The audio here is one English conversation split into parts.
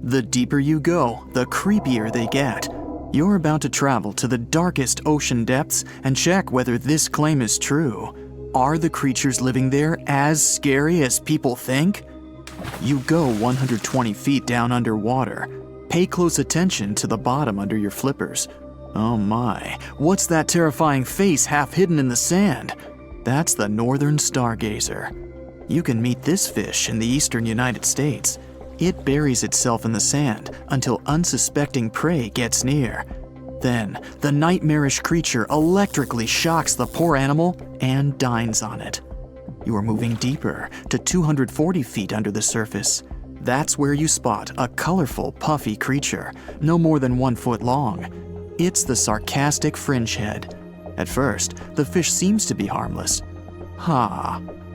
The deeper you go, the creepier they get. You're about to travel to the darkest ocean depths and check whether this claim is true. Are the creatures living there as scary as people think? You go 120 feet down underwater. Pay close attention to the bottom under your flippers. Oh my, what's that terrifying face half hidden in the sand? That's the northern stargazer. You can meet this fish in the eastern United States. It buries itself in the sand until unsuspecting prey gets near. Then, the nightmarish creature electrically shocks the poor animal and dines on it. You are moving deeper to 240 feet under the surface. That's where you spot a colorful, puffy creature, no more than 1 foot long. It's the sarcastic fringehead. At first, the fish seems to be harmless.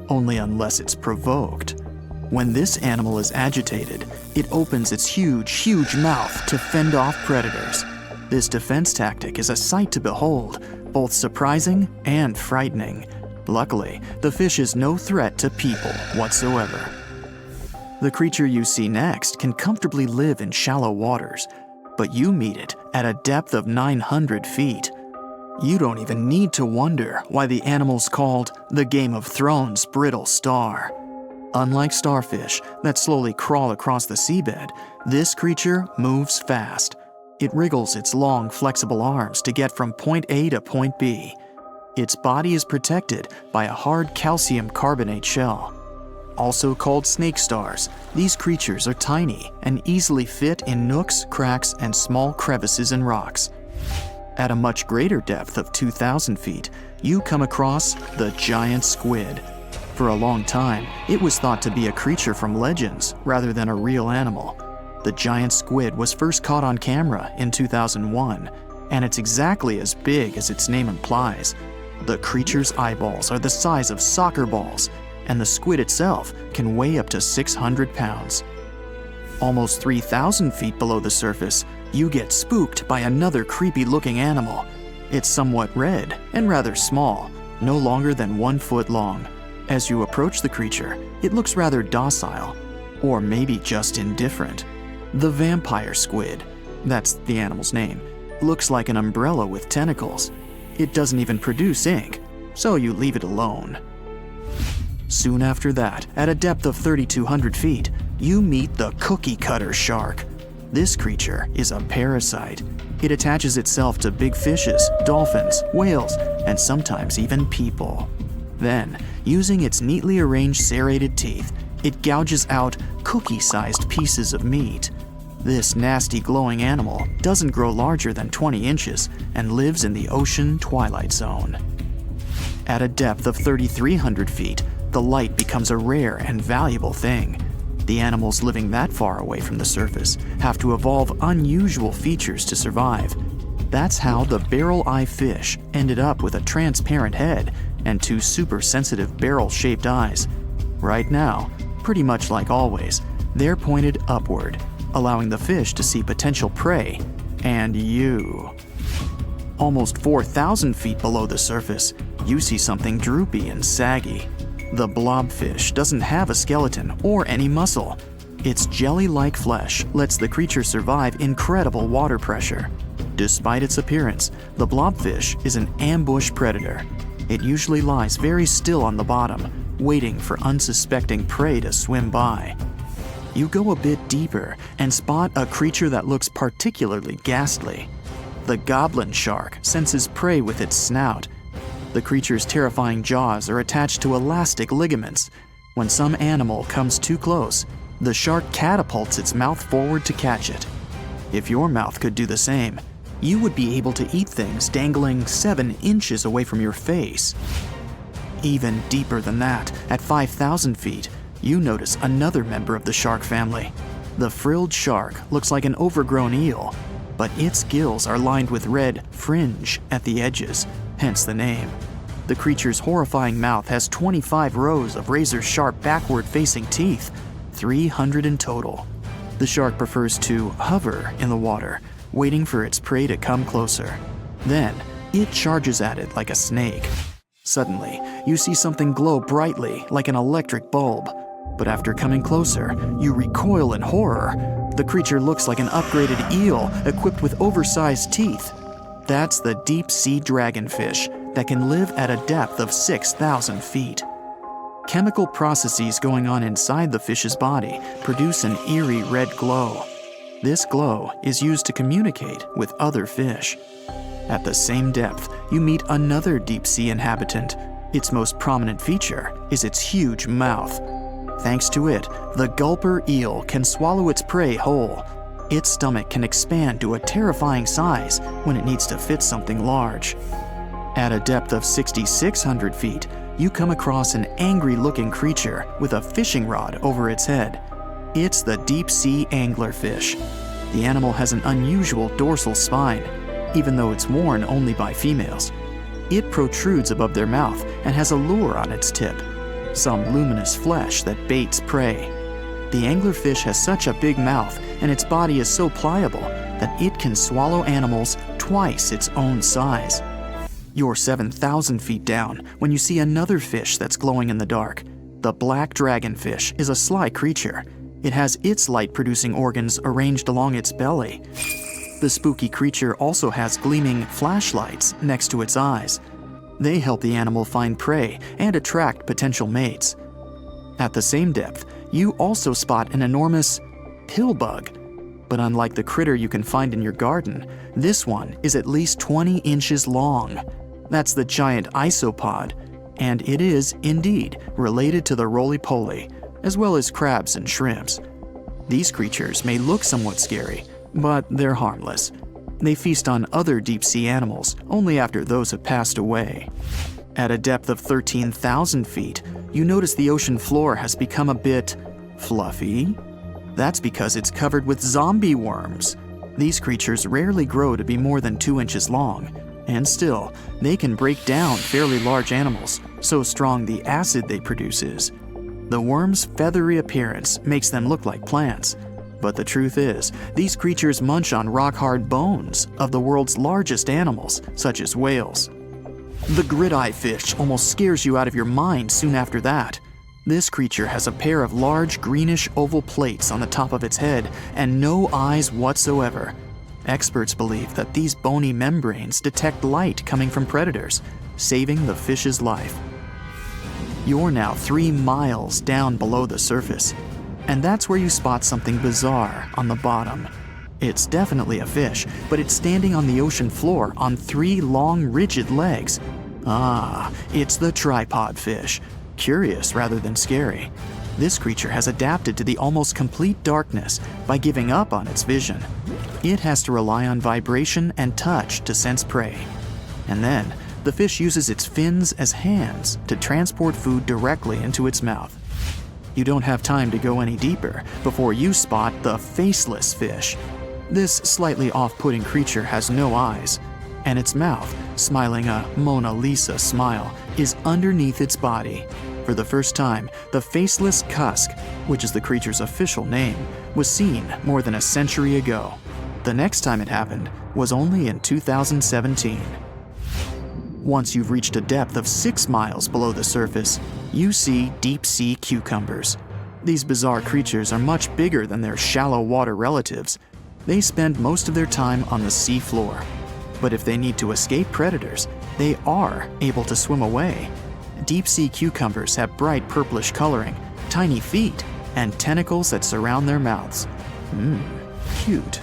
Only unless it's provoked. When this animal is agitated, it opens its huge mouth to fend off predators. This defense tactic is a sight to behold, both surprising and frightening. Luckily, the fish is no threat to people whatsoever. The creature you see next can comfortably live in shallow waters, but you meet it at a depth of 900 feet. You don't even need to wonder why the animal's called the Game of Thrones brittle star. Unlike starfish that slowly crawl across the seabed, this creature moves fast. It wriggles its long, flexible arms to get from point A to point B. Its body is protected by a hard calcium carbonate shell. Also called snake stars, these creatures are tiny and easily fit in nooks, cracks, and small crevices in rocks. At a much greater depth of 2,000 feet, you come across the giant squid. For a long time, it was thought to be a creature from legends rather than a real animal. The giant squid was first caught on camera in 2001, and it's exactly as big as its name implies. The creature's eyeballs are the size of soccer balls, and the squid itself can weigh up to 600 pounds. Almost 3,000 feet below the surface, you get spooked by another creepy-looking animal. It's somewhat red and rather small, no longer than 1 foot long. As you approach the creature, it looks rather docile, or maybe just indifferent. The vampire squid, that's the animal's name, looks like an umbrella with tentacles. It doesn't even produce ink, so you leave it alone. Soon after that, at a depth of 3,200 feet, you meet the cookie cutter shark. This creature is a parasite. It attaches itself to big fishes, dolphins, whales, and sometimes even people. Then, using its neatly arranged serrated teeth, it gouges out cookie-sized pieces of meat. This nasty glowing animal doesn't grow larger than 20 inches and lives in the ocean twilight zone. At a depth of 3,300 feet, the light becomes a rare and valuable thing. The animals living that far away from the surface have to evolve unusual features to survive. That's how the barrel-eye fish ended up with a transparent head and 2 super-sensitive barrel-shaped eyes. Right now, pretty much like always, they're pointed upward, allowing the fish to see potential prey and you. Almost 4,000 feet below the surface, you see something droopy and saggy. The blobfish doesn't have a skeleton or any muscle. Its jelly-like flesh lets the creature survive incredible water pressure. Despite its appearance, the blobfish is an ambush predator. It usually lies very still on the bottom, waiting for unsuspecting prey to swim by. You go a bit deeper and spot a creature that looks particularly ghastly. The goblin shark senses prey with its snout. The creature's terrifying jaws are attached to elastic ligaments. When some animal comes too close, the shark catapults its mouth forward to catch it. If your mouth could do the same, you would be able to eat things dangling 7 inches away from your face. Even deeper than that, at 5,000 feet, you notice another member of the shark family. The frilled shark looks like an overgrown eel, but its gills are lined with red fringe at the edges, hence the name. The creature's horrifying mouth has 25 rows of razor-sharp backward-facing teeth, 300 in total. The shark prefers to hover in the water, waiting for its prey to come closer. Then, it charges at it like a snake. Suddenly, you see something glow brightly like an electric bulb. But after coming closer, you recoil in horror. The creature looks like an upgraded eel equipped with oversized teeth. That's the deep-sea dragonfish that can live at a depth of 6,000 feet. Chemical processes going on inside the fish's body produce an eerie red glow. This glow is used to communicate with other fish. At the same depth, you meet another deep-sea inhabitant. Its most prominent feature is its huge mouth. Thanks to it, the gulper eel can swallow its prey whole. Its stomach can expand to a terrifying size when it needs to fit something large. At a depth of 6,600 feet, you come across an angry-looking creature with a fishing rod over its head. It's the deep-sea anglerfish. The animal has an unusual dorsal spine, even though it's worn only by females. It protrudes above their mouth and has a lure on its tip, some luminous flesh that baits prey. The anglerfish has such a big mouth and its body is so pliable that it can swallow animals twice its own size. You're 7,000 feet down when you see another fish that's glowing in the dark. The black dragonfish is a sly creature. It has its light-producing organs arranged along its belly. The spooky creature also has gleaming flashlights next to its eyes. They help the animal find prey and attract potential mates. At the same depth, you also spot an enormous pill bug. But unlike the critter you can find in your garden, this one is at least 20 inches long. That's the giant isopod, and it is, indeed, related to the roly-poly, as well as crabs and shrimps. These creatures may look somewhat scary, but they're harmless. They feast on other deep-sea animals only after those have passed away. At a depth of 13,000 feet, you notice the ocean floor has become a bit fluffy. That's because it's covered with zombie worms. These creatures rarely grow to be more than 2 inches long, and still, they can break down fairly large animals, so strong the acid they produce is. The worms' feathery appearance makes them look like plants, but the truth is, these creatures munch on rock-hard bones of the world's largest animals, such as whales. The grid-eye fish almost scares you out of your mind soon after that. This creature has a pair of large greenish oval plates on the top of its head and no eyes whatsoever. Experts believe that these bony membranes detect light coming from predators, saving the fish's life. You're now 3 miles down below the surface, and that's where you spot something bizarre on the bottom. It's definitely a fish, but it's standing on the ocean floor on 3 long, rigid legs. Ah, it's the tripod fish. Curious rather than scary. This creature has adapted to the almost complete darkness by giving up on its vision. It has to rely on vibration and touch to sense prey. And then, the fish uses its fins as hands to transport food directly into its mouth. You don't have time to go any deeper before you spot the faceless fish. This slightly off-putting creature has no eyes, and its mouth, smiling a Mona Lisa smile, is underneath its body. For the first time, the faceless cusk, which is the creature's official name, was seen more than a century ago. The next time it happened was only in 2017. Once you've reached a depth of 6 miles below the surface, you see deep-sea cucumbers. These bizarre creatures are much bigger than their shallow water relatives. They spend most of their time on the sea floor. But if they need to escape predators, they are able to swim away. Deep-sea cucumbers have bright purplish coloring, tiny feet, and tentacles that surround their mouths. Cute.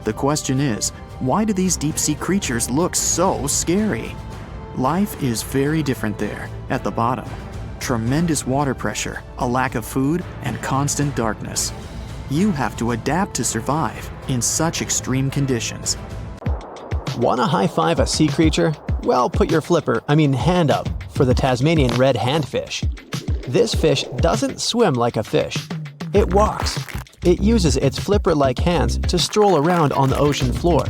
The question is, why do these deep-sea creatures look so scary? Life is very different there, at the bottom. Tremendous water pressure, a lack of food, and constant darkness. You have to adapt to survive in such extreme conditions. Want to high-five a sea creature? Well, put your hand up for the Tasmanian red handfish. This fish doesn't swim like a fish. It walks. It uses its flipper-like hands to stroll around on the ocean floor.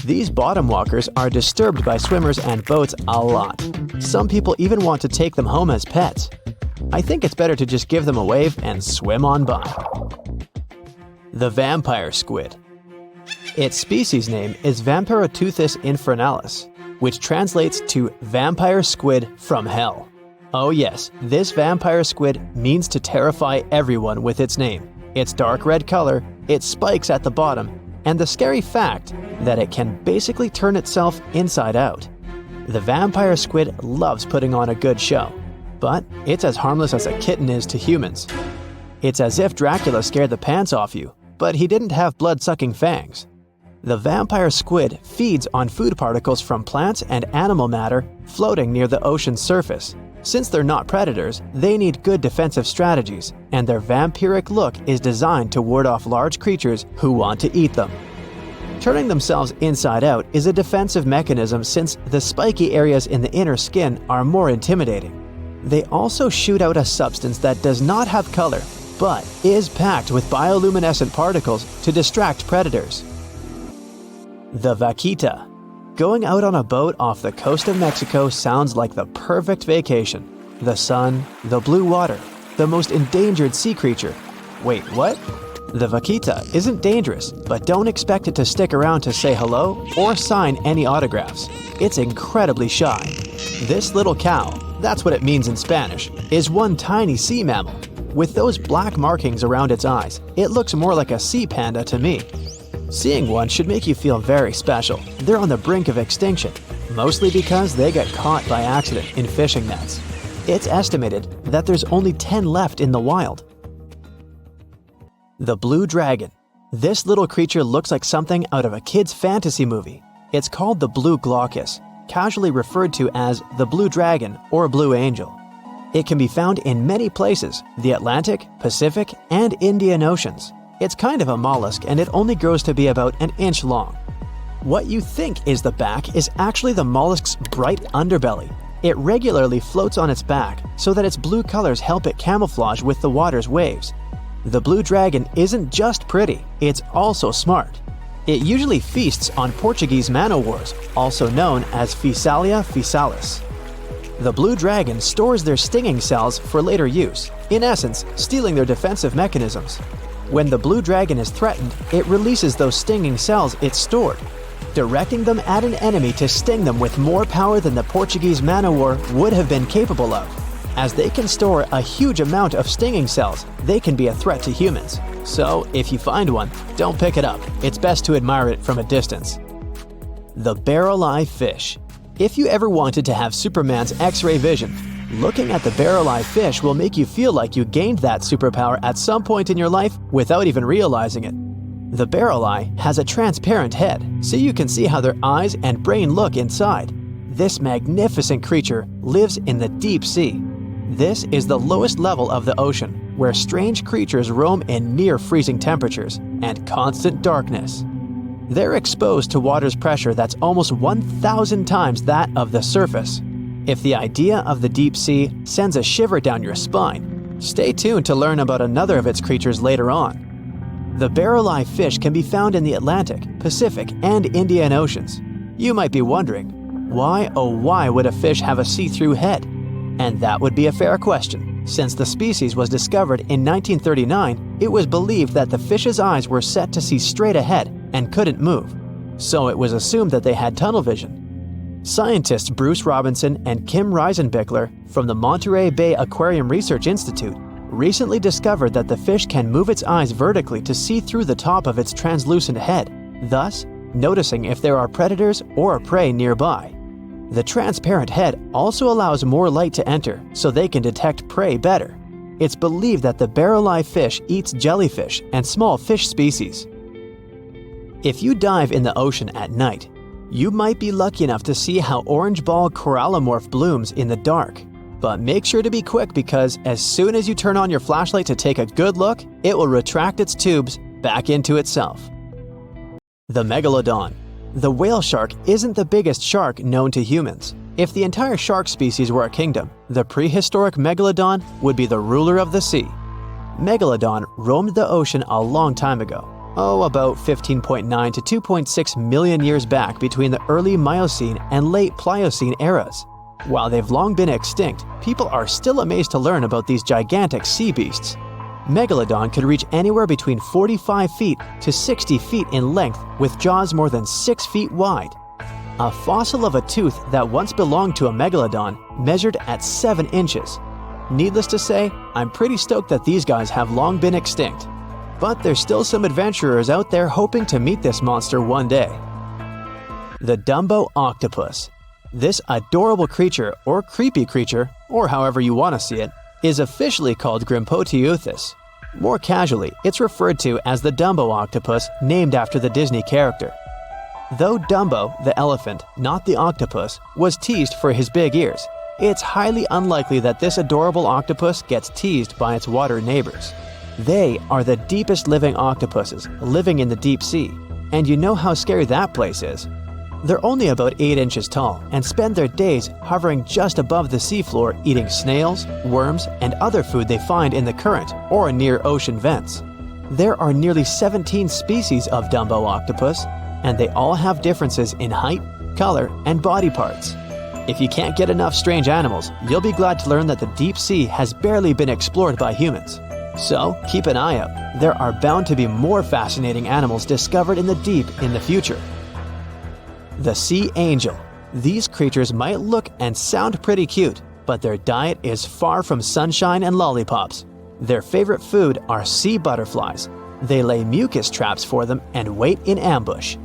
These bottom walkers are disturbed by swimmers and boats a lot. Some people even want to take them home as pets. I think it's better to just give them a wave and swim on by. The vampire squid. Its species name is Vampiroteuthis infernalis, which translates to vampire squid from hell. Oh yes, this vampire squid means to terrify everyone with its name. its dark red color, its spikes at the bottom, and the scary fact that it can basically turn itself inside out. The vampire squid loves putting on a good show, but it's as harmless as a kitten is to humans. It's as if Dracula scared the pants off you, but he didn't have blood-sucking fangs. The vampire squid feeds on food particles from plants and animal matter floating near the ocean's surface. Since they're not predators, they need good defensive strategies, and their vampiric look is designed to ward off large creatures who want to eat them. Turning themselves inside out is a defensive mechanism since the spiky areas in the inner skin are more intimidating. They also shoot out a substance that does not have color, but is packed with bioluminescent particles to distract predators. The vaquita. Going out on a boat off the coast of Mexico sounds like the perfect vacation. The sun, the blue water, the most endangered sea creature. Wait, what? The vaquita isn't dangerous, but don't expect it to stick around to say hello or sign any autographs. It's incredibly shy. This little cow, that's what it means in Spanish, is one tiny sea mammal. With those black markings around its eyes, it looks more like a sea panda to me. Seeing one should make you feel very special. They're on the brink of extinction, mostly because they got caught by accident in fishing nets. It's estimated that there's only 10 left in the wild. The blue dragon. This little creature looks like something out of a kid's fantasy movie. It's called the blue glaucus, casually referred to as the blue dragon or blue angel. It can be found in many places, the Atlantic, Pacific, and Indian Oceans. It's kind of a mollusk and it only grows to be about an inch long. What you think is the back is actually the mollusk's bright underbelly. It regularly floats on its back so that its blue colors help it camouflage with the water's waves. The blue dragon isn't just pretty, it's also smart. It usually feasts on Portuguese man-o'-wars, also known as Physalia physalis. The blue dragon stores their stinging cells for later use, in essence, stealing their defensive mechanisms. When the blue dragon is threatened, it releases those stinging cells it stored, directing them at an enemy to sting them with more power than the Portuguese man-o'-war would have been capable of. As they can store a huge amount of stinging cells, they can be a threat to humans. So, if you find one, don't pick it up. It's best to admire it from a distance. The barrel-eye fish. If you ever wanted to have Superman's X-ray vision, looking at the barrel-eye fish will make you feel like you gained that superpower at some point in your life without even realizing it. The barrel eye has a transparent head, so you can see how their eyes and brain look inside. This magnificent creature lives in the deep sea. This is the lowest level of the ocean, where strange creatures roam in near-freezing temperatures and constant darkness. They're exposed to water's pressure that's almost 1,000 times that of the surface. If the idea of the deep sea sends a shiver down your spine, stay tuned to learn about another of its creatures later on. The barrel-eye fish can be found in the Atlantic, Pacific, and Indian Oceans. You might be wondering, why oh why would a fish have a see-through head? And that would be a fair question. Since the species was discovered in 1939, it was believed that the fish's eyes were set to see straight ahead and couldn't move. So it was assumed that they had tunnel vision. Scientists Bruce Robinson and Kim Reisenbichler from the Monterey Bay Aquarium Research Institute recently discovered that the fish can move its eyes vertically to see through the top of its translucent head, thus noticing if there are predators or prey nearby. The transparent head also allows more light to enter so they can detect prey better. It's believed that the barrel-eye fish eats jellyfish and small fish species. If you dive in the ocean at night, you might be lucky enough to see how orange ball corallomorph blooms in the dark. But make sure to be quick because as soon as you turn on your flashlight to take a good look, it will retract its tubes back into itself. The megalodon. The whale shark isn't the biggest shark known to humans. If the entire shark species were a kingdom, the prehistoric megalodon would be the ruler of the sea. Megalodon roamed the ocean a long time ago. About 15.9 to 2.6 million years back between the early Miocene and late Pliocene eras. While they've long been extinct, people are still amazed to learn about these gigantic sea beasts. Megalodon could reach anywhere between 45 feet to 60 feet in length with jaws more than 6 feet wide. A fossil of a tooth that once belonged to a megalodon measured at 7 inches. Needless to say, I'm pretty stoked that these guys have long been extinct. But there's still some adventurers out there hoping to meet this monster one day. The Dumbo Octopus. This adorable creature, or creepy creature, or however you want to see it, is officially called Grimpoteuthis. More casually, it's referred to as the Dumbo octopus, named after the Disney character. Though Dumbo, the elephant, not the octopus, was teased for his big ears, it's highly unlikely that this adorable octopus gets teased by its water neighbors. They are the deepest living octopuses, living in the deep sea, and you know how scary that place is. They're only about 8 inches tall and spend their days hovering just above the seafloor, eating snails, worms, and other food they find in the current or near ocean vents. There are nearly 17 species of Dumbo octopus, and they all have differences in height, color, and body parts. If you can't get enough strange animals, you'll be glad to learn that the deep sea has barely been explored by humans. So keep an eye out. There are bound to be more fascinating animals discovered in the deep in the future. The Sea Angel. These creatures might look and sound pretty cute, but their diet is far from sunshine and lollipops. Their favorite food are sea butterflies. They lay mucus traps for them and wait in ambush.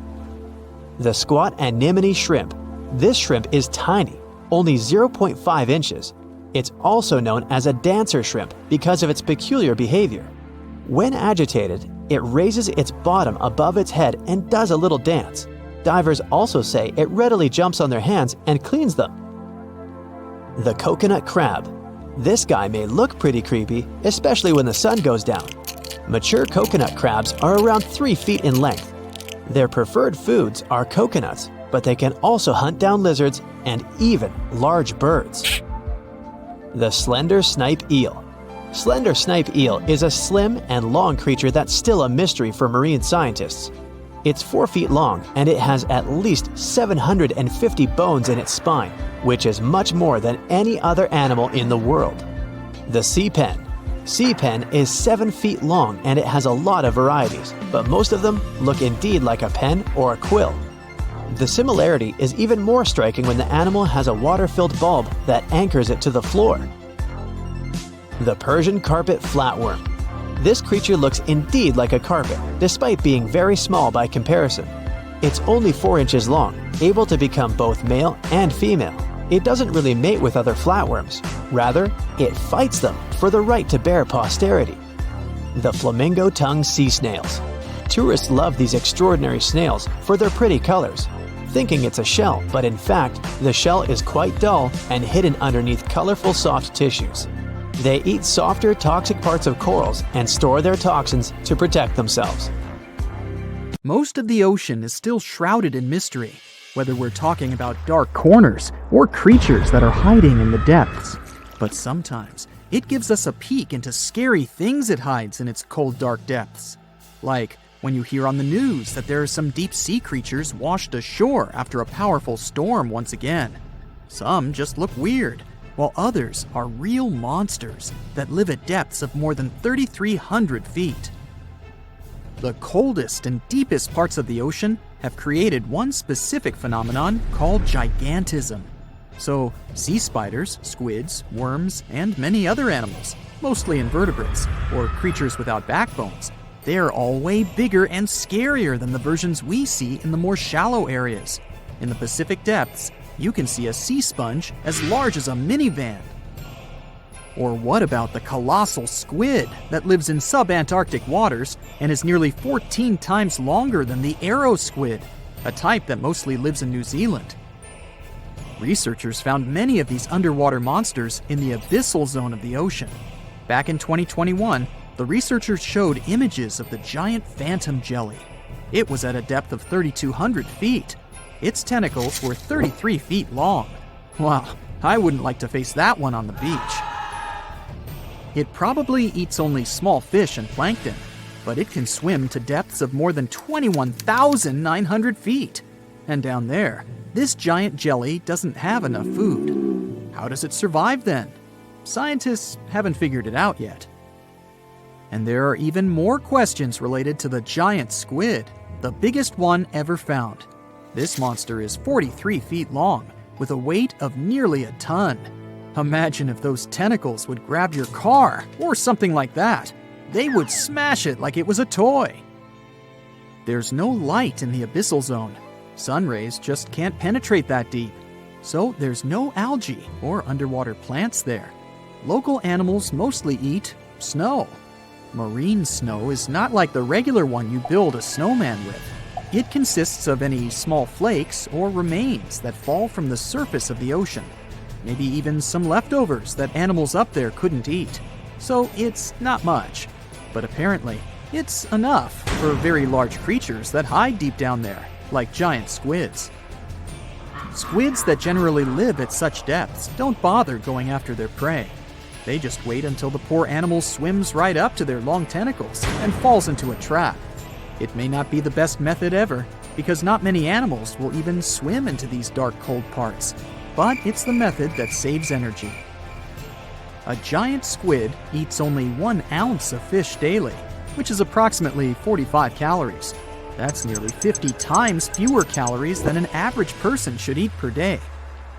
The Squat Anemone Shrimp. This shrimp is tiny, only 0.5 inches. It's also known as a dancer shrimp because of its peculiar behavior. When agitated, it raises its bottom above its head and does a little dance. Divers also say it readily jumps on their hands and cleans them. The Coconut Crab. This guy may look pretty creepy, especially when the sun goes down. Mature coconut crabs are around 3 feet in length. Their preferred foods are coconuts, but they can also hunt down lizards and even large birds. The Slender Snipe Eel. Slender snipe eel is a slim and long creature that's still a mystery for marine scientists. It's 4 feet long and it has at least 750 bones in its spine, which is much more than any other animal in the world. The Sea Pen. Sea pen is 7 feet long and it has a lot of varieties, but most of them look indeed like a pen or a quill. The similarity is even more striking when the animal has a water-filled bulb that anchors it to the floor. The Persian Carpet Flatworm. This creature looks indeed like a carpet, despite being very small by comparison. It's only 4 inches long, able to become both male and female. It doesn't really mate with other flatworms. Rather, it fights them for the right to bear posterity. The Flamingo-tongued Sea Snails. Tourists love these extraordinary snails for their pretty colors, thinking it's a shell, but in fact, the shell is quite dull and hidden underneath colorful soft tissues. They eat softer, toxic parts of corals and store their toxins to protect themselves. Most of the ocean is still shrouded in mystery, whether we're talking about dark corners or creatures that are hiding in the depths. But sometimes, it gives us a peek into scary things it hides in its cold, dark depths. Like when you hear on the news that there are some deep sea creatures washed ashore after a powerful storm once again. Some just look weird, while others are real monsters that live at depths of more than 3,300 feet. The coldest and deepest parts of the ocean have created one specific phenomenon called gigantism. So, sea spiders, squids, worms, and many other animals, mostly invertebrates, or creatures without backbones, they're all way bigger and scarier than the versions we see in the more shallow areas. In the Pacific depths, you can see a sea sponge as large as a minivan. Or what about the colossal squid that lives in subantarctic waters and is nearly 14 times longer than the arrow squid, a type that mostly lives in New Zealand? Researchers found many of these underwater monsters in the abyssal zone of the ocean. Back in 2021, the researchers showed images of the giant phantom jelly. It was at a depth of 3,200 feet. Its tentacles were 33 feet long. Wow, I wouldn't like to face that one on the beach. It probably eats only small fish and plankton, but it can swim to depths of more than 21,900 feet. And down there, this giant jelly doesn't have enough food. How does it survive then? Scientists haven't figured it out yet. And there are even more questions related to the giant squid, the biggest one ever found. This monster is 43 feet long, with a weight of nearly a ton. Imagine if those tentacles would grab your car, or something like that. they would smash it like it was a toy. There's no light in the abyssal zone. Sun rays just can't penetrate that deep. So there's no algae or underwater plants there. Local animals mostly eat snow. Marine snow is not like the regular one you build a snowman with. It consists of any small flakes or remains that fall from the surface of the ocean. Maybe even some leftovers that animals up there couldn't eat. So it's not much. But apparently, it's enough for very large creatures that hide deep down there, like giant squids. Squids that generally live at such depths don't bother going after their prey. They just wait until the poor animal swims right up to their long tentacles and falls into a trap. It may not be the best method ever, because not many animals will even swim into these dark, cold parts. But it's the method that saves energy. A giant squid eats only 1 ounce of fish daily, which is approximately 45 calories. That's nearly 50 times fewer calories than an average person should eat per day.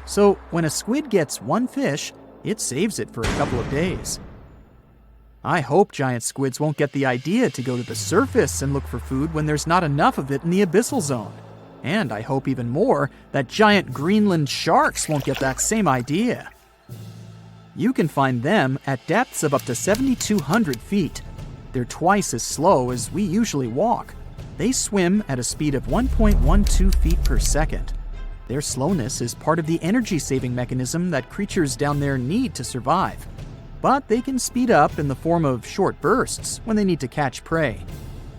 So when a squid gets 1 fish, it saves it for a couple of days. I hope giant squids won't get the idea to go to the surface and look for food when there's not enough of it in the abyssal zone. And I hope even more that giant Greenland sharks won't get that same idea. You can find them at depths of up to 7,200 feet. They're twice as slow as we usually walk. They swim at a speed of 1.12 feet per second. Their slowness is part of the energy-saving mechanism that creatures down there need to survive. But they can speed up in the form of short bursts when they need to catch prey.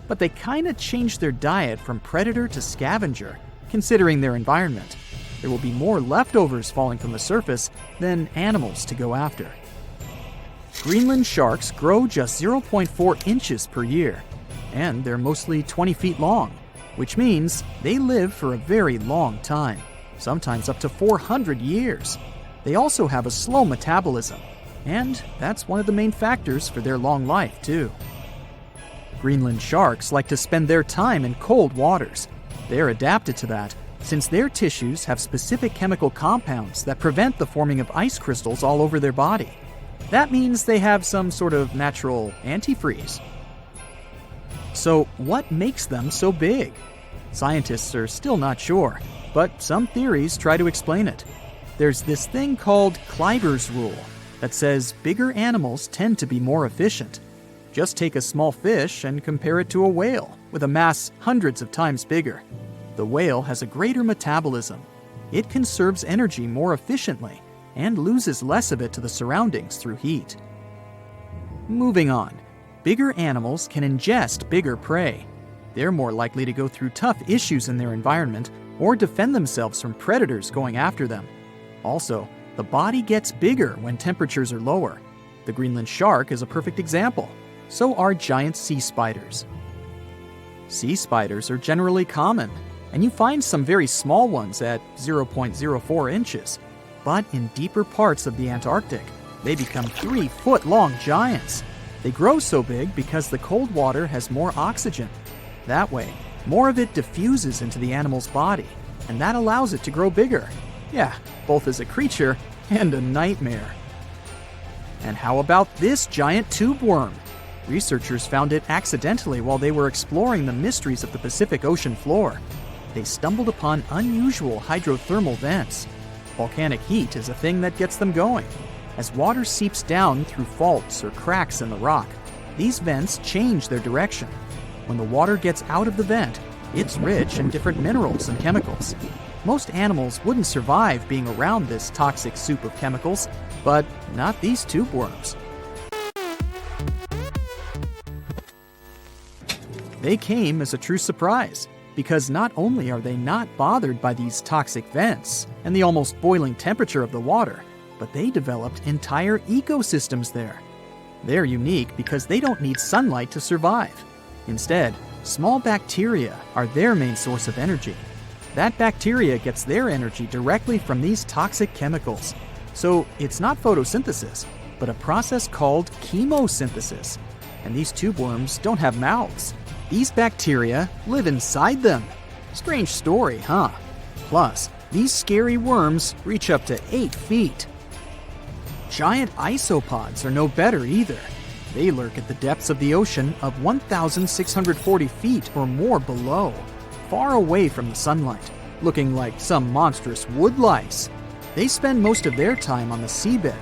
But they kinda change their diet from predator to scavenger, considering their environment. There will be more leftovers falling from the surface than animals to go after. Greenland sharks grow just 0.4 inches per year, and they're mostly 20 feet long, which means they live for a very long time, sometimes up to 400 years. They also have a slow metabolism, and that's one of the main factors for their long life, too. Greenland sharks like to spend their time in cold waters. They're adapted to that, since their tissues have specific chemical compounds that prevent the forming of ice crystals all over their body. That means they have some sort of natural antifreeze. So what makes them so big? Scientists are still not sure, but some theories try to explain it. There's this thing called Kleiber's rule that says bigger animals tend to be more efficient. Just take a small fish and compare it to a whale with a mass hundreds of times bigger. The whale has a greater metabolism. It conserves energy more efficiently and loses less of it to the surroundings through heat. Moving on, bigger animals can ingest bigger prey. They're more likely to go through tough issues in their environment or defend themselves from predators going after them. Also, the body gets bigger when temperatures are lower. The Greenland shark is a perfect example. So are giant sea spiders. Sea spiders are generally common, and you find some very small ones at 0.04 inches. But in deeper parts of the Antarctic, they become 3-foot-long giants. They grow so big because the cold water has more oxygen. That way, more of it diffuses into the animal's body, and that allows it to grow bigger. Yeah, both as a creature and a nightmare. And how about this giant tube worm? Researchers found it accidentally while they were exploring the mysteries of the Pacific Ocean floor. They stumbled upon unusual hydrothermal vents. Volcanic heat is a thing that gets them going. As water seeps down through faults or cracks in the rock, these vents change their direction. When the water gets out of the vent, it's rich in different minerals and chemicals. Most animals wouldn't survive being around this toxic soup of chemicals, but not these tube worms. They came as a true surprise, because not only are they not bothered by these toxic vents and the almost boiling temperature of the water, but they developed entire ecosystems there. They're unique because they don't need sunlight to survive. Instead, small bacteria are their main source of energy. That bacteria gets their energy directly from these toxic chemicals. So it's not photosynthesis, but a process called chemosynthesis. And these tube worms don't have mouths. These bacteria live inside them. Strange story, huh? Plus, these scary worms reach up to 8 feet. Giant isopods are no better either. They lurk at the depths of the ocean of 1,640 feet or more below, far away from the sunlight, looking like some monstrous wood lice. They spend most of their time on the seabed,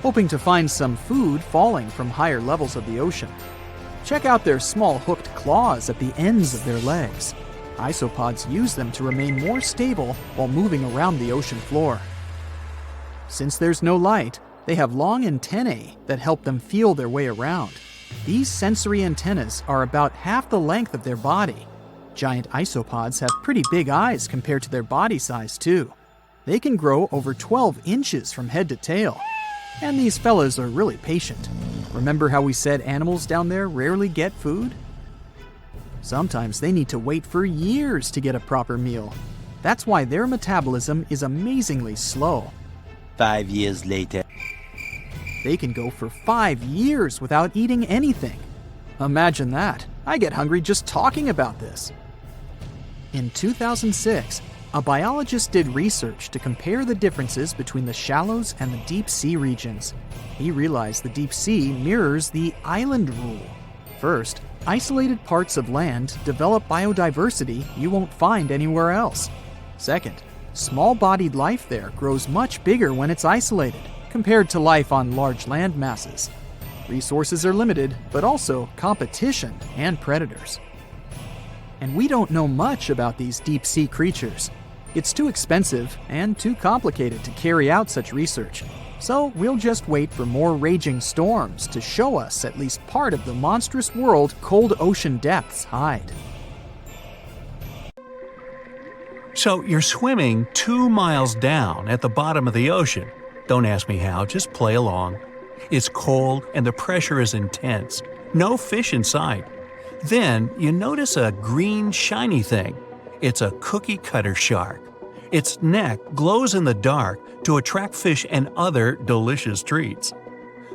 hoping to find some food falling from higher levels of the ocean. Check out their small hooked claws at the ends of their legs. Isopods use them to remain more stable while moving around the ocean floor. Since there's no light, they have long antennae that help them feel their way around. These sensory antennas are about half the length of their body. Giant isopods have pretty big eyes compared to their body size, too. They can grow over 12 inches from head to tail. And these fellas are really patient. Remember how we said animals down there rarely get food? Sometimes they need to wait for years to get a proper meal. That's why their metabolism is amazingly slow. 5 years later. They can go for 5 years without eating anything. Imagine that. I get hungry just talking about this. In 2006, a biologist did research to compare the differences between the shallows and the deep sea regions. He realized the deep sea mirrors the island rule. First, isolated parts of land develop biodiversity you won't find anywhere else. Second, small-bodied life there grows much bigger when it's isolated, compared to life on large land masses. Resources are limited, but also competition and predators. And we don't know much about these deep-sea creatures. It's too expensive and too complicated to carry out such research, so we'll just wait for more raging storms to show us at least part of the monstrous world cold ocean depths hide. So you're swimming 2 miles down at the bottom of the ocean. Don't ask me how, just play along. It's cold and the pressure is intense. No fish in sight. Then you notice a green shiny thing. It's a cookie cutter shark. Its neck glows in the dark to attract fish and other delicious treats.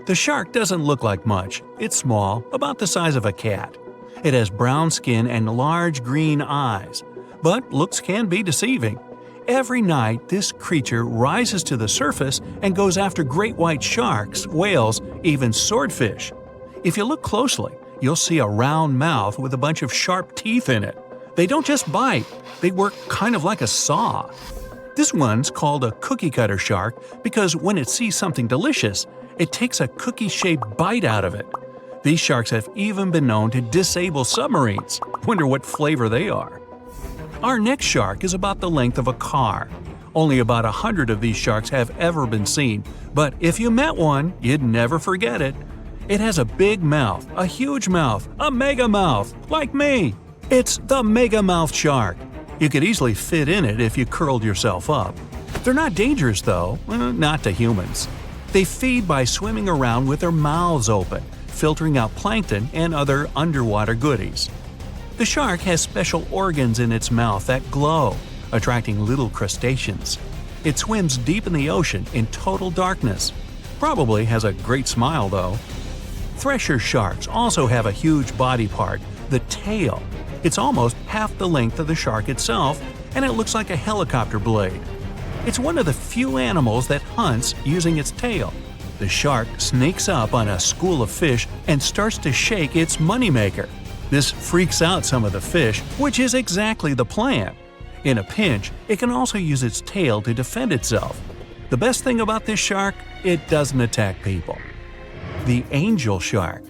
The shark doesn't look like much. It's small, about the size of a cat. It has brown skin and large green eyes. But looks can be deceiving. Every night, this creature rises to the surface and goes after great white sharks, whales, even swordfish. If you look closely, you'll see a round mouth with a bunch of sharp teeth in it. They don't just bite, they work kind of like a saw. This one's called a cookie cutter shark because when it sees something delicious, it takes a cookie-shaped bite out of it. These sharks have even been known to disable submarines. Wonder what flavor they are. Our next shark is about the length of a car. Only about 100 of these sharks have ever been seen, but if you met one, you'd never forget it. It has a big mouth, a huge mouth, a mega mouth, like me. It's the mega mouth shark. You could easily fit in it if you curled yourself up. They're not dangerous though, not to humans. They feed by swimming around with their mouths open, filtering out plankton and other underwater goodies. The shark has special organs in its mouth that glow, attracting little crustaceans. It swims deep in the ocean in total darkness. Probably has a great smile though. Thresher sharks also have a huge body part, the tail. It's almost half the length of the shark itself, and it looks like a helicopter blade. It's one of the few animals that hunts using its tail. The shark sneaks up on a school of fish and starts to shake its moneymaker. This freaks out some of the fish, which is exactly the plan. In a pinch, it can also use its tail to defend itself. The best thing about this shark, it doesn't attack people. The angel shark.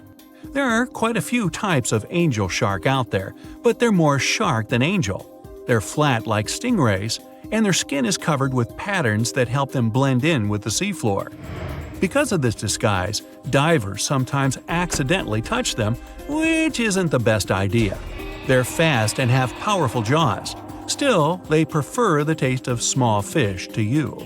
There are quite a few types of angel shark out there, but they're more shark than angel. They're flat like stingrays, and their skin is covered with patterns that help them blend in with the seafloor. Because of this disguise, divers sometimes accidentally touch them, which isn't the best idea. They're fast and have powerful jaws. Still, they prefer the taste of small fish to you.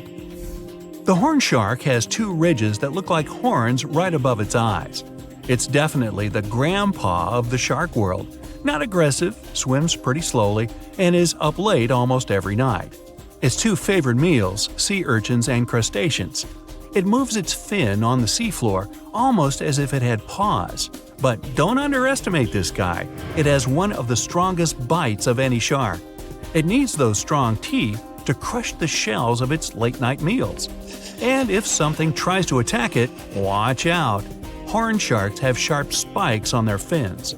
The horn shark has 2 ridges that look like horns right above its eyes. It's definitely the grandpa of the shark world. Not aggressive, swims pretty slowly, and is up late almost every night. Its 2 favorite meals, sea urchins and crustaceans. It moves its fin on the seafloor almost as if it had paws. But don't underestimate this guy. It has one of the strongest bites of any shark. It needs those strong teeth to crush the shells of its late-night meals. And if something tries to attack it, watch out. horned sharks have sharp spikes on their fins.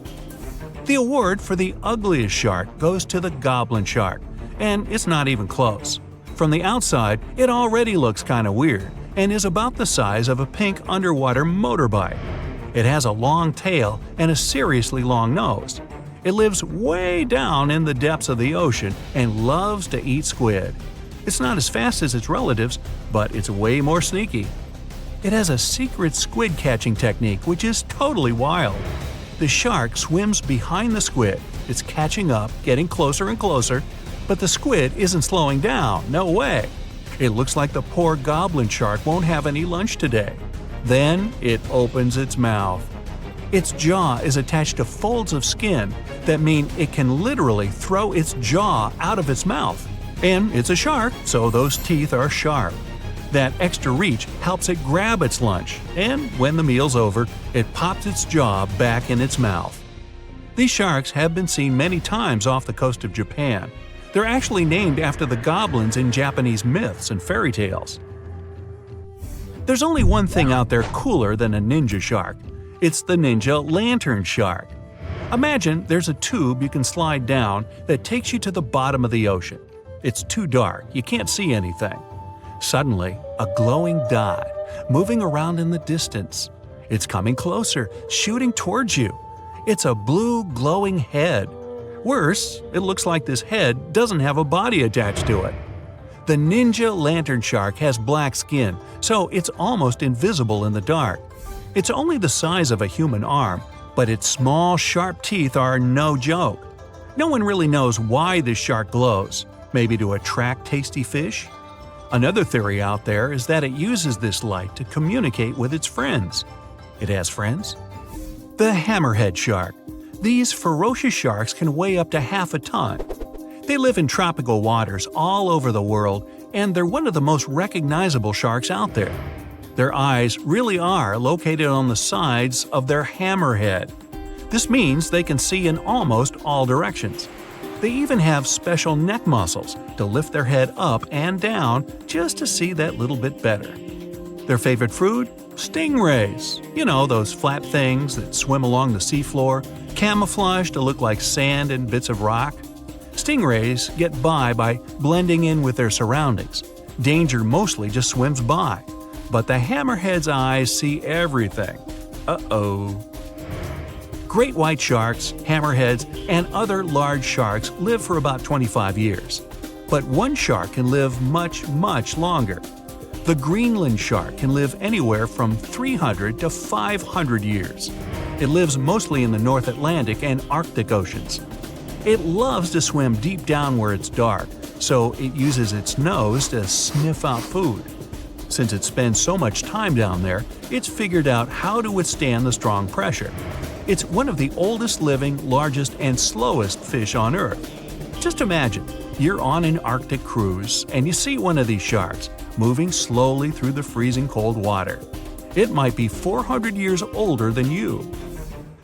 The award for the ugliest shark goes to the goblin shark, and it's not even close. From the outside, it already looks kinda weird and is about the size of a pink underwater motorbike. It has a long tail and a seriously long nose. It lives way down in the depths of the ocean and loves to eat squid. It's not as fast as its relatives, but it's way more sneaky. It has a secret squid catching technique which is totally wild. The shark swims behind the squid. It's catching up, getting closer and closer, but the squid isn't slowing down, no way. It looks like the poor goblin shark won't have any lunch today. Then it opens its mouth. Its jaw is attached to folds of skin that mean it can literally throw its jaw out of its mouth. And it's a shark, so those teeth are sharp. That extra reach helps it grab its lunch, and when the meal's over, it pops its jaw back in its mouth. These sharks have been seen many times off the coast of Japan. They're actually named after the goblins in Japanese myths and fairy tales. There's only one thing out there cooler than a ninja shark. It's the ninja lantern shark. Imagine there's a tube you can slide down that takes you to the bottom of the ocean. It's too dark, you can't see anything. Suddenly, a glowing dot, moving around in the distance. It's coming closer, shooting towards you. It's a blue glowing head. Worse, it looks like this head doesn't have a body attached to it. The ninja lantern shark has black skin, so it's almost invisible in the dark. It's only the size of a human arm, but its small, sharp teeth are no joke. No one really knows why this shark glows. Maybe to attract tasty fish? Another theory out there is that it uses this light to communicate with its friends. It has friends? The hammerhead shark. These ferocious sharks can weigh up to half a ton. They live in tropical waters all over the world, and they're one of the most recognizable sharks out there. Their eyes really are located on the sides of their hammerhead. This means they can see in almost all directions. They even have special neck muscles to lift their head up and down just to see that little bit better. Their favorite food? Stingrays. You know, those flat things that swim along the seafloor, camouflaged to look like sand and bits of rock. Stingrays get by blending in with their surroundings. Danger mostly just swims by. But the hammerhead's eyes see everything. Uh-oh. Great white sharks, hammerheads, and other large sharks live for about 25 years. But one shark can live much, much longer. The Greenland shark can live anywhere from 300 to 500 years. It lives mostly in the North Atlantic and Arctic oceans. It loves to swim deep down where it's dark, so it uses its nose to sniff out food. Since it spends so much time down there, it's figured out how to withstand the strong pressure. It's one of the oldest living, largest, and slowest fish on Earth. Just imagine, you're on an Arctic cruise and you see one of these sharks moving slowly through the freezing cold water. It might be 400 years older than you.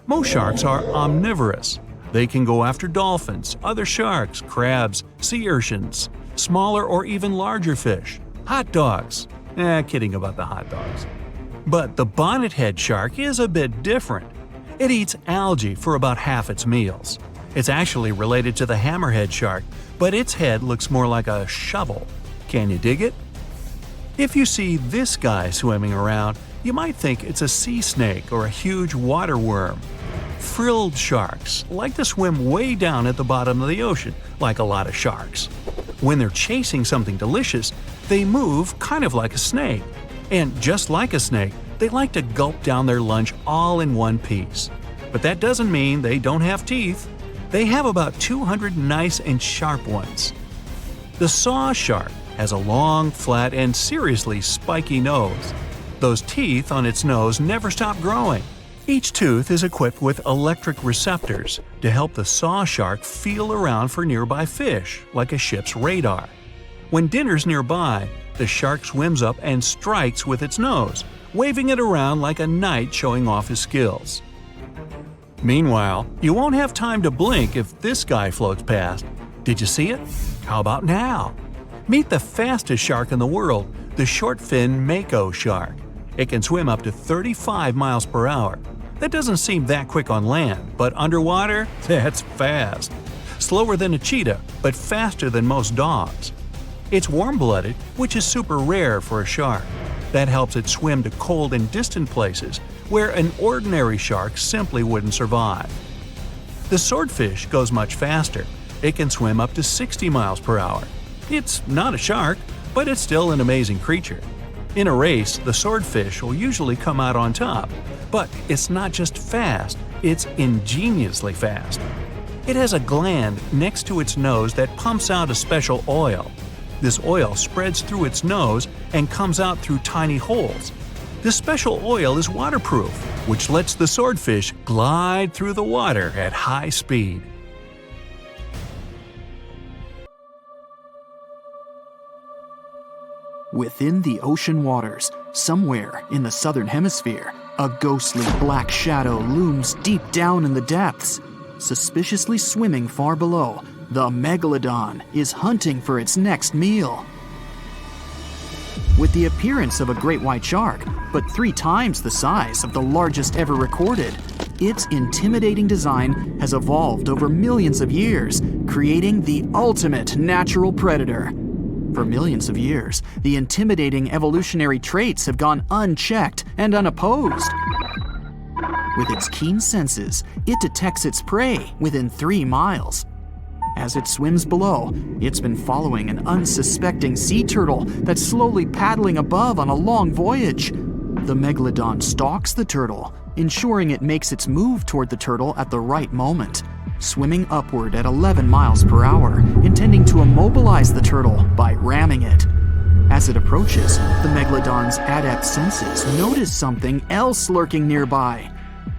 Most sharks are omnivorous. They can go after dolphins, other sharks, crabs, sea urchins, smaller or even larger fish, hot dogs. Kidding about the hot dogs. But the bonnethead shark is a bit different. It eats algae for about half its meals. It's actually related to the hammerhead shark, but its head looks more like a shovel. Can you dig it? If you see this guy swimming around, you might think it's a sea snake or a huge water worm. Frilled sharks like to swim way down at the bottom of the ocean, like a lot of sharks. When they're chasing something delicious, they move kind of like a snake. And just like a snake, they like to gulp down their lunch all in one piece. But that doesn't mean they don't have teeth. They have about 200 nice and sharp ones. The saw shark has a long, flat, and seriously spiky nose. Those teeth on its nose never stop growing. Each tooth is equipped with electric receptors to help the saw shark feel around for nearby fish, like a ship's radar. When dinner's nearby, the shark swims up and strikes with its nose, waving it around like a knight showing off his skills. Meanwhile, you won't have time to blink if this guy floats past. Did you see it? How about now? Meet the fastest shark in the world, the short-fin mako shark. It can swim up to 35 miles per hour. That doesn't seem that quick on land, but underwater, that's fast. Slower than a cheetah, but faster than most dogs. It's warm-blooded, which is super rare for a shark. That helps it swim to cold and distant places where an ordinary shark simply wouldn't survive. The swordfish goes much faster. It can swim up to 60 miles per hour. It's not a shark, but it's still an amazing creature. In a race, the swordfish will usually come out on top. But it's not just fast, it's ingeniously fast. It has a gland next to its nose that pumps out a special oil. This oil spreads through its nose and comes out through tiny holes. This special oil is waterproof, which lets the swordfish glide through the water at high speed. Within the ocean waters, somewhere in the southern hemisphere, a ghostly black shadow looms deep down in the depths. Suspiciously swimming far below, the megalodon is hunting for its next meal. With the appearance of a great white shark, but 3 times the size of the largest ever recorded, its intimidating design has evolved over millions of years, creating the ultimate natural predator. For millions of years, the intimidating evolutionary traits have gone unchecked and unopposed. With its keen senses, it detects its prey within 3 miles. As it swims below, it's been following an unsuspecting sea turtle that's slowly paddling above on a long voyage. The megalodon stalks the turtle, ensuring it makes its move toward the turtle at the right moment, swimming upward at 11 miles per hour, intending to immobilize the turtle by ramming it. As it approaches, the megalodon's adept senses notice something else lurking nearby.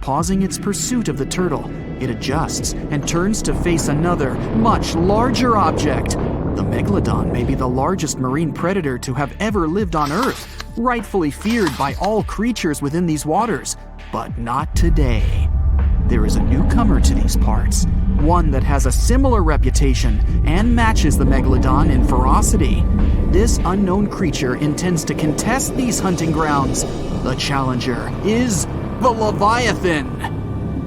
Pausing its pursuit of the turtle, it adjusts and turns to face another, much larger object. The megalodon may be the largest marine predator to have ever lived on Earth, rightfully feared by all creatures within these waters, but not today. There is a newcomer to these parts, one that has a similar reputation and matches the megalodon in ferocity. This unknown creature intends to contest these hunting grounds. The challenger is the Leviathan.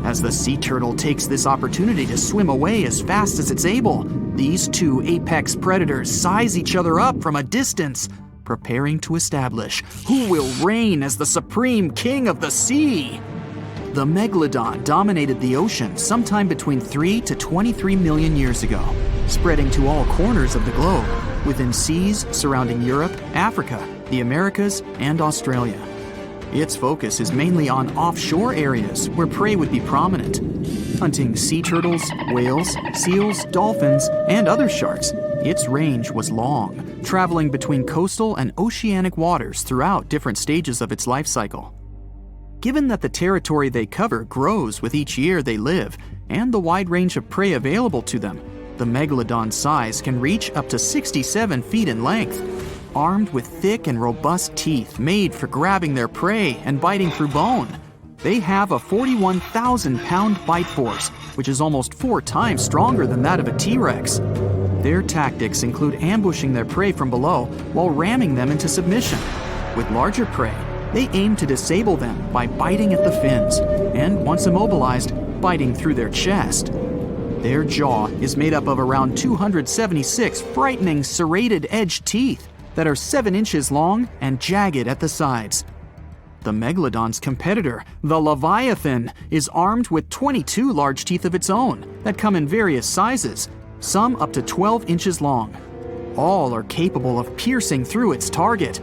As the sea turtle takes this opportunity to swim away as fast as it's able, these 2 apex predators size each other up from a distance, preparing to establish who will reign as the supreme king of the sea. The megalodon dominated the ocean sometime between 3 to 23 million years ago, spreading to all corners of the globe, within seas surrounding Europe, Africa, the Americas, and Australia. Its focus is mainly on offshore areas where prey would be prominent, hunting sea turtles, whales, seals, dolphins, and other sharks. Its range was long, traveling between coastal and oceanic waters throughout different stages of its life cycle. Given that the territory they cover grows with each year they live, and the wide range of prey available to them, the megalodon's size can reach up to 67 feet in length. Armed with thick and robust teeth made for grabbing their prey and biting through bone, they have a 41,000-pound bite force, which is almost 4 times stronger than that of a T-Rex. Their tactics include ambushing their prey from below while ramming them into submission. With larger prey, they aim to disable them by biting at the fins, and once immobilized, biting through their chest. Their jaw is made up of around 276 frightening serrated-edged teeth that are 7 inches long and jagged at the sides. The megalodon's competitor, the Leviathan, is armed with 22 large teeth of its own that come in various sizes, some up to 12 inches long. All are capable of piercing through its target.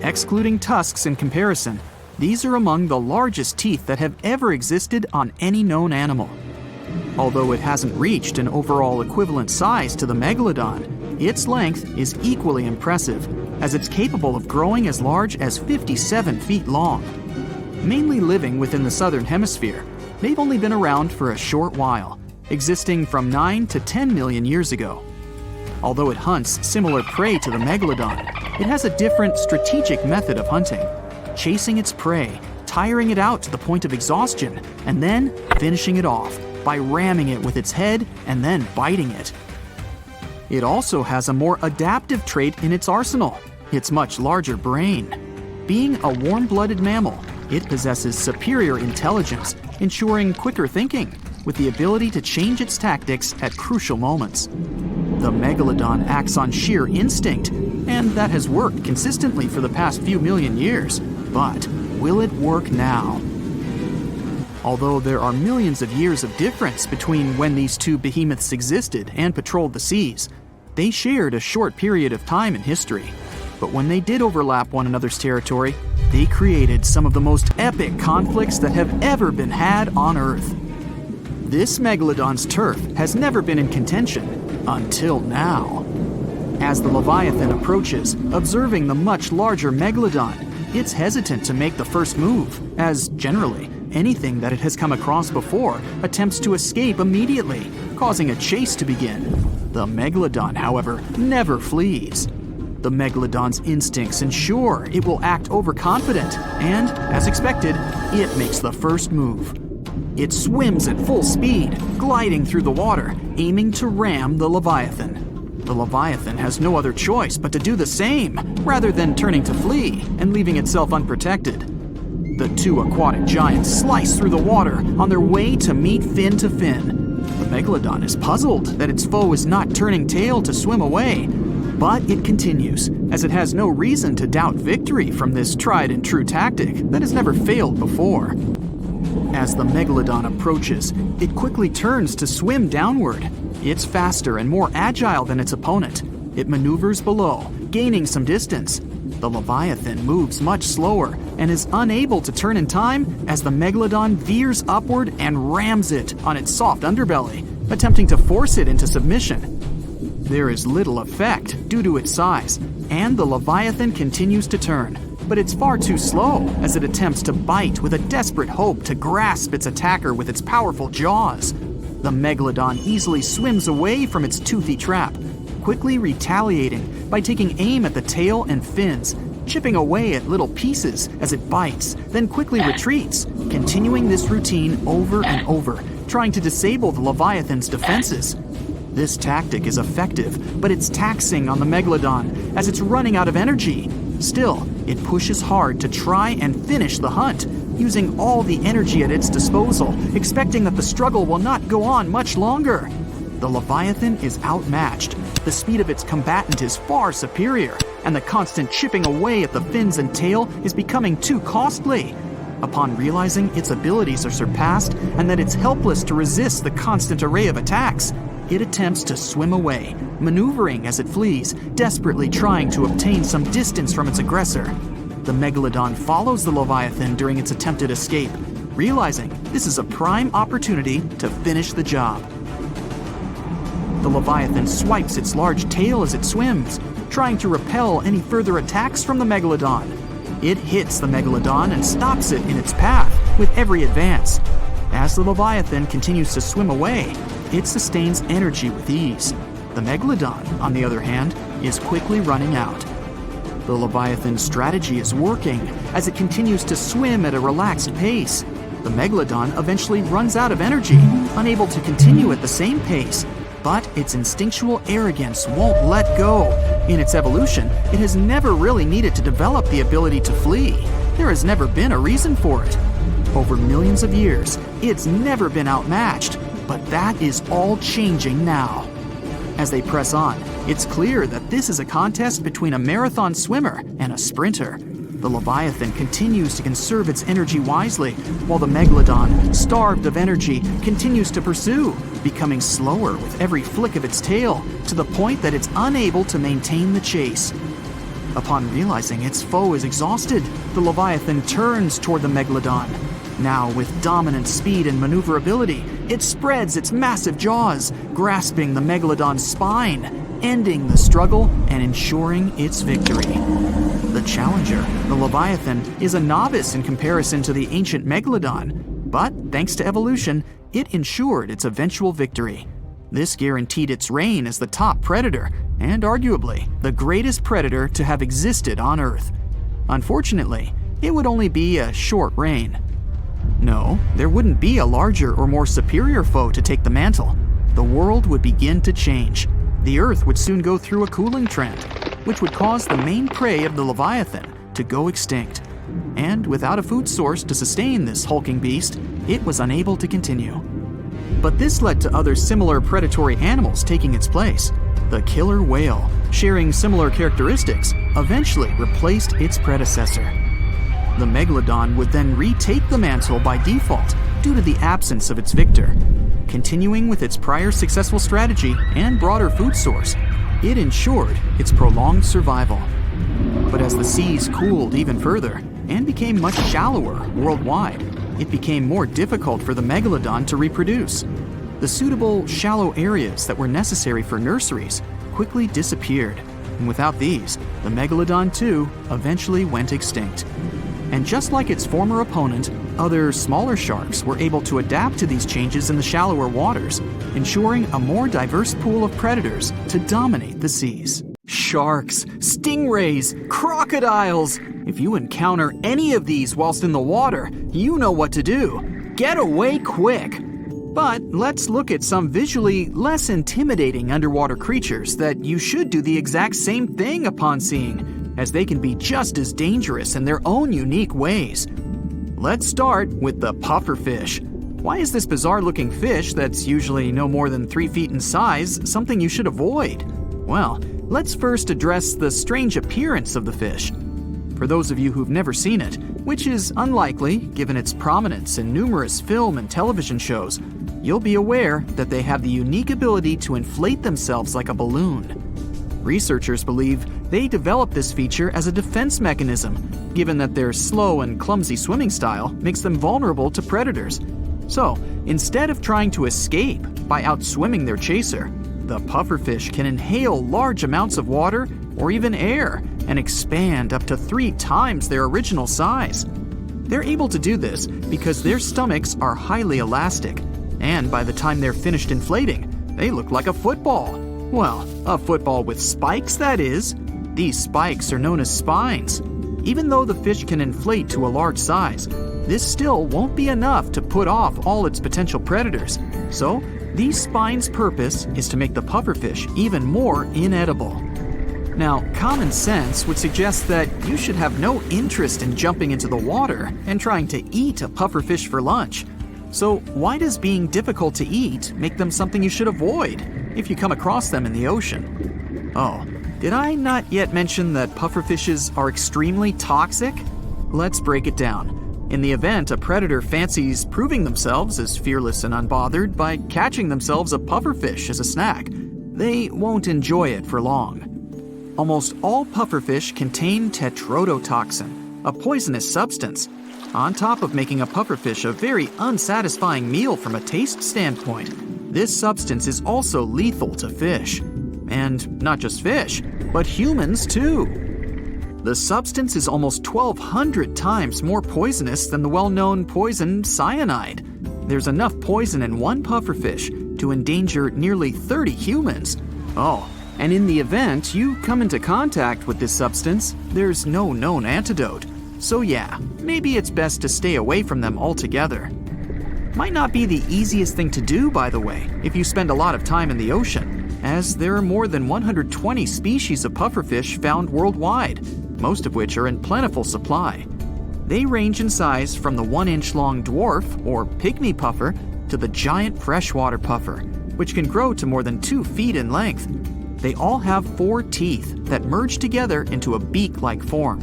Excluding tusks in comparison, these are among the largest teeth that have ever existed on any known animal. Although it hasn't reached an overall equivalent size to the megalodon, its length is equally impressive, as it's capable of growing as large as 57 feet long. Mainly living within the southern hemisphere, they've only been around for a short while, existing from 9 to 10 million years ago. Although it hunts similar prey to the megalodon, it has a different strategic method of hunting, chasing its prey, tiring it out to the point of exhaustion, and then finishing it off by ramming it with its head and then biting it. It also has a more adaptive trait in its arsenal, its much larger brain. Being a warm-blooded mammal, it possesses superior intelligence, ensuring quicker thinking, with the ability to change its tactics at crucial moments. The megalodon acts on sheer instinct, and that has worked consistently for the past few million years. But will it work now? Although there are millions of years of difference between when these two behemoths existed and patrolled the seas, they shared a short period of time in history. But when they did overlap one another's territory, they created some of the most epic conflicts that have ever been had on Earth. This megalodon's turf has never been in contention until now. As the Leviathan approaches, observing the much larger megalodon, it's hesitant to make the first move, as generally, anything that it has come across before attempts to escape immediately, causing a chase to begin. The megalodon, however, never flees. The megalodon's instincts ensure it will act overconfident, and, as expected, it makes the first move. It swims at full speed, gliding through the water, aiming to ram the Leviathan. The Leviathan has no other choice but to do the same, rather than turning to flee and leaving itself unprotected. The two aquatic giants slice through the water on their way to meet fin to fin. The megalodon is puzzled that its foe is not turning tail to swim away, but it continues, as it has no reason to doubt victory from this tried and true tactic that has never failed before. As the megalodon approaches, it quickly turns to swim downward. It's faster and more agile than its opponent. It maneuvers below, gaining some distance. The Leviathan moves much slower and is unable to turn in time as the megalodon veers upward and rams it on its soft underbelly, attempting to force it into submission. There is little effect due to its size, and the Leviathan continues to turn, but it's far too slow as it attempts to bite with a desperate hope to grasp its attacker with its powerful jaws. The megalodon easily swims away from its toothy trap, quickly retaliating by taking aim at the tail and fins, chipping away at little pieces as it bites, then quickly retreats, continuing this routine over and over, trying to disable the Leviathan's defenses. This tactic is effective, but it's taxing on the megalodon as it's running out of energy. Still, it pushes hard to try and finish the hunt, using all the energy at its disposal, expecting that the struggle will not go on much longer. The Leviathan is outmatched. The speed of its combatant is far superior, and the constant chipping away at the fins and tail is becoming too costly. Upon realizing its abilities are surpassed and that it's helpless to resist the constant array of attacks, it attempts to swim away, maneuvering as it flees, desperately trying to obtain some distance from its aggressor. The megalodon follows the Leviathan during its attempted escape, realizing this is a prime opportunity to finish the job. The Leviathan swipes its large tail as it swims, trying to repel any further attacks from the megalodon. It hits the megalodon and stops it in its path with every advance. As the Leviathan continues to swim away, it sustains energy with ease. The megalodon, on the other hand, is quickly running out. The Leviathan's strategy is working as it continues to swim at a relaxed pace. The megalodon eventually runs out of energy, unable to continue at the same pace. But its instinctual arrogance won't let go. In its evolution, it has never really needed to develop the ability to flee. There has never been a reason for it. Over millions of years, it's never been outmatched, but that is all changing now. As they press on, it's clear that this is a contest between a marathon swimmer and a sprinter. The Leviathan continues to conserve its energy wisely, while the megalodon, starved of energy, continues to pursue, becoming slower with every flick of its tail, to the point that it's unable to maintain the chase. Upon realizing its foe is exhausted, the Leviathan turns toward the megalodon. Now, with dominant speed and maneuverability, it spreads its massive jaws, grasping the megalodon's spine, ending the struggle and ensuring its victory. The challenger, the Leviathan, is a novice in comparison to the ancient megalodon, but thanks to evolution, it ensured its eventual victory. This guaranteed its reign as the top predator, and arguably the greatest predator to have existed on Earth. Unfortunately, it would only be a short reign. No, there wouldn't be a larger or more superior foe to take the mantle. The world would begin to change. The Earth would soon go through a cooling trend, which would cause the main prey of the Leviathan, to go extinct. And without a food source to sustain this hulking beast, it was unable to continue. But this led to other similar predatory animals taking its place. The killer whale, sharing similar characteristics, eventually replaced its predecessor. The megalodon would then retake the mantle by default due to the absence of its victor. Continuing with its prior successful strategy and broader food source, it ensured its prolonged survival. But as the seas cooled even further and became much shallower worldwide, it became more difficult for the megalodon to reproduce. The suitable shallow areas that were necessary for nurseries quickly disappeared, and without these, the megalodon too eventually went extinct. And just like its former opponent, other smaller sharks were able to adapt to these changes in the shallower waters, ensuring a more diverse pool of predators to dominate the seas. Sharks, stingrays, crocodiles. If you encounter any of these whilst in the water, you know what to do. Get away quick! But let's look at some visually less intimidating underwater creatures that you should do the exact same thing upon seeing, as they can be just as dangerous in their own unique ways. Let's start with the pufferfish. Why is this bizarre-looking fish that's usually no more than 3 feet in size something you should avoid? Well, let's first address the strange appearance of the fish. For those of you who've never seen it, which is unlikely given its prominence in numerous film and television shows, you'll be aware that they have the unique ability to inflate themselves like a balloon. Researchers believe they developed this feature as a defense mechanism, given that their slow and clumsy swimming style makes them vulnerable to predators. So, instead of trying to escape by outswimming their chaser, the pufferfish can inhale large amounts of water or even air and expand up to 3 times their original size. They're able to do this because their stomachs are highly elastic, and by the time they're finished inflating, they look like a football. Well, a football with spikes, that is. These spikes are known as spines. Even though the fish can inflate to a large size, this still won't be enough to put off all its potential predators. So, these spines' purpose is to make the pufferfish even more inedible. Now, common sense would suggest that you should have no interest in jumping into the water and trying to eat a pufferfish for lunch. So why does being difficult to eat make them something you should avoid if you come across them in the ocean? Oh, did I not yet mention that pufferfishes are extremely toxic? Let's break it down. In the event a predator fancies proving themselves as fearless and unbothered by catching themselves a pufferfish as a snack, they won't enjoy it for long. Almost all pufferfish contain tetrodotoxin, a poisonous substance. On top of making a pufferfish a very unsatisfying meal from a taste standpoint, this substance is also lethal to fish. And not just fish, but humans too. The substance is almost 1,200 times more poisonous than the well-known poison cyanide. There's enough poison in one pufferfish to endanger nearly 30 humans. Oh, and in the event you come into contact with this substance, there's no known antidote. So yeah, maybe it's best to stay away from them altogether. Might not be the easiest thing to do, by the way, if you spend a lot of time in the ocean, as there are more than 120 species of pufferfish found worldwide, most of which are in plentiful supply. They range in size from the 1-inch long dwarf, or pygmy puffer, to the giant freshwater puffer, which can grow to more than 2 feet in length. They all have 4 teeth that merge together into a beak-like form.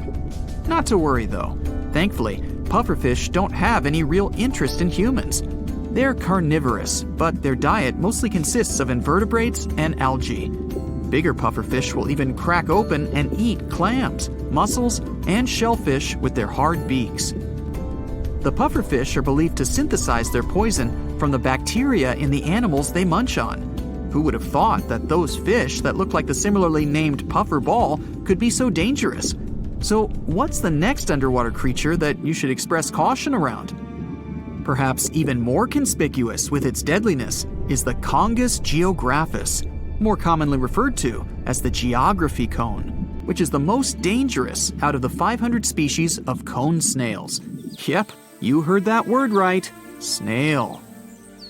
Not to worry though. Thankfully, pufferfish don't have any real interest in humans. They're carnivorous, but their diet mostly consists of invertebrates and algae. Bigger pufferfish will even crack open and eat clams, mussels, and shellfish with their hard beaks. The pufferfish are believed to synthesize their poison from the bacteria in the animals they munch on. Who would have thought that those fish that look like the similarly named puffer ball could be so dangerous? So what's the next underwater creature that you should express caution around? Perhaps even more conspicuous with its deadliness is the Congus geographus, more commonly referred to as the geography cone, which is the most dangerous out of the 500 species of cone snails. Yep, you heard that word right, snail.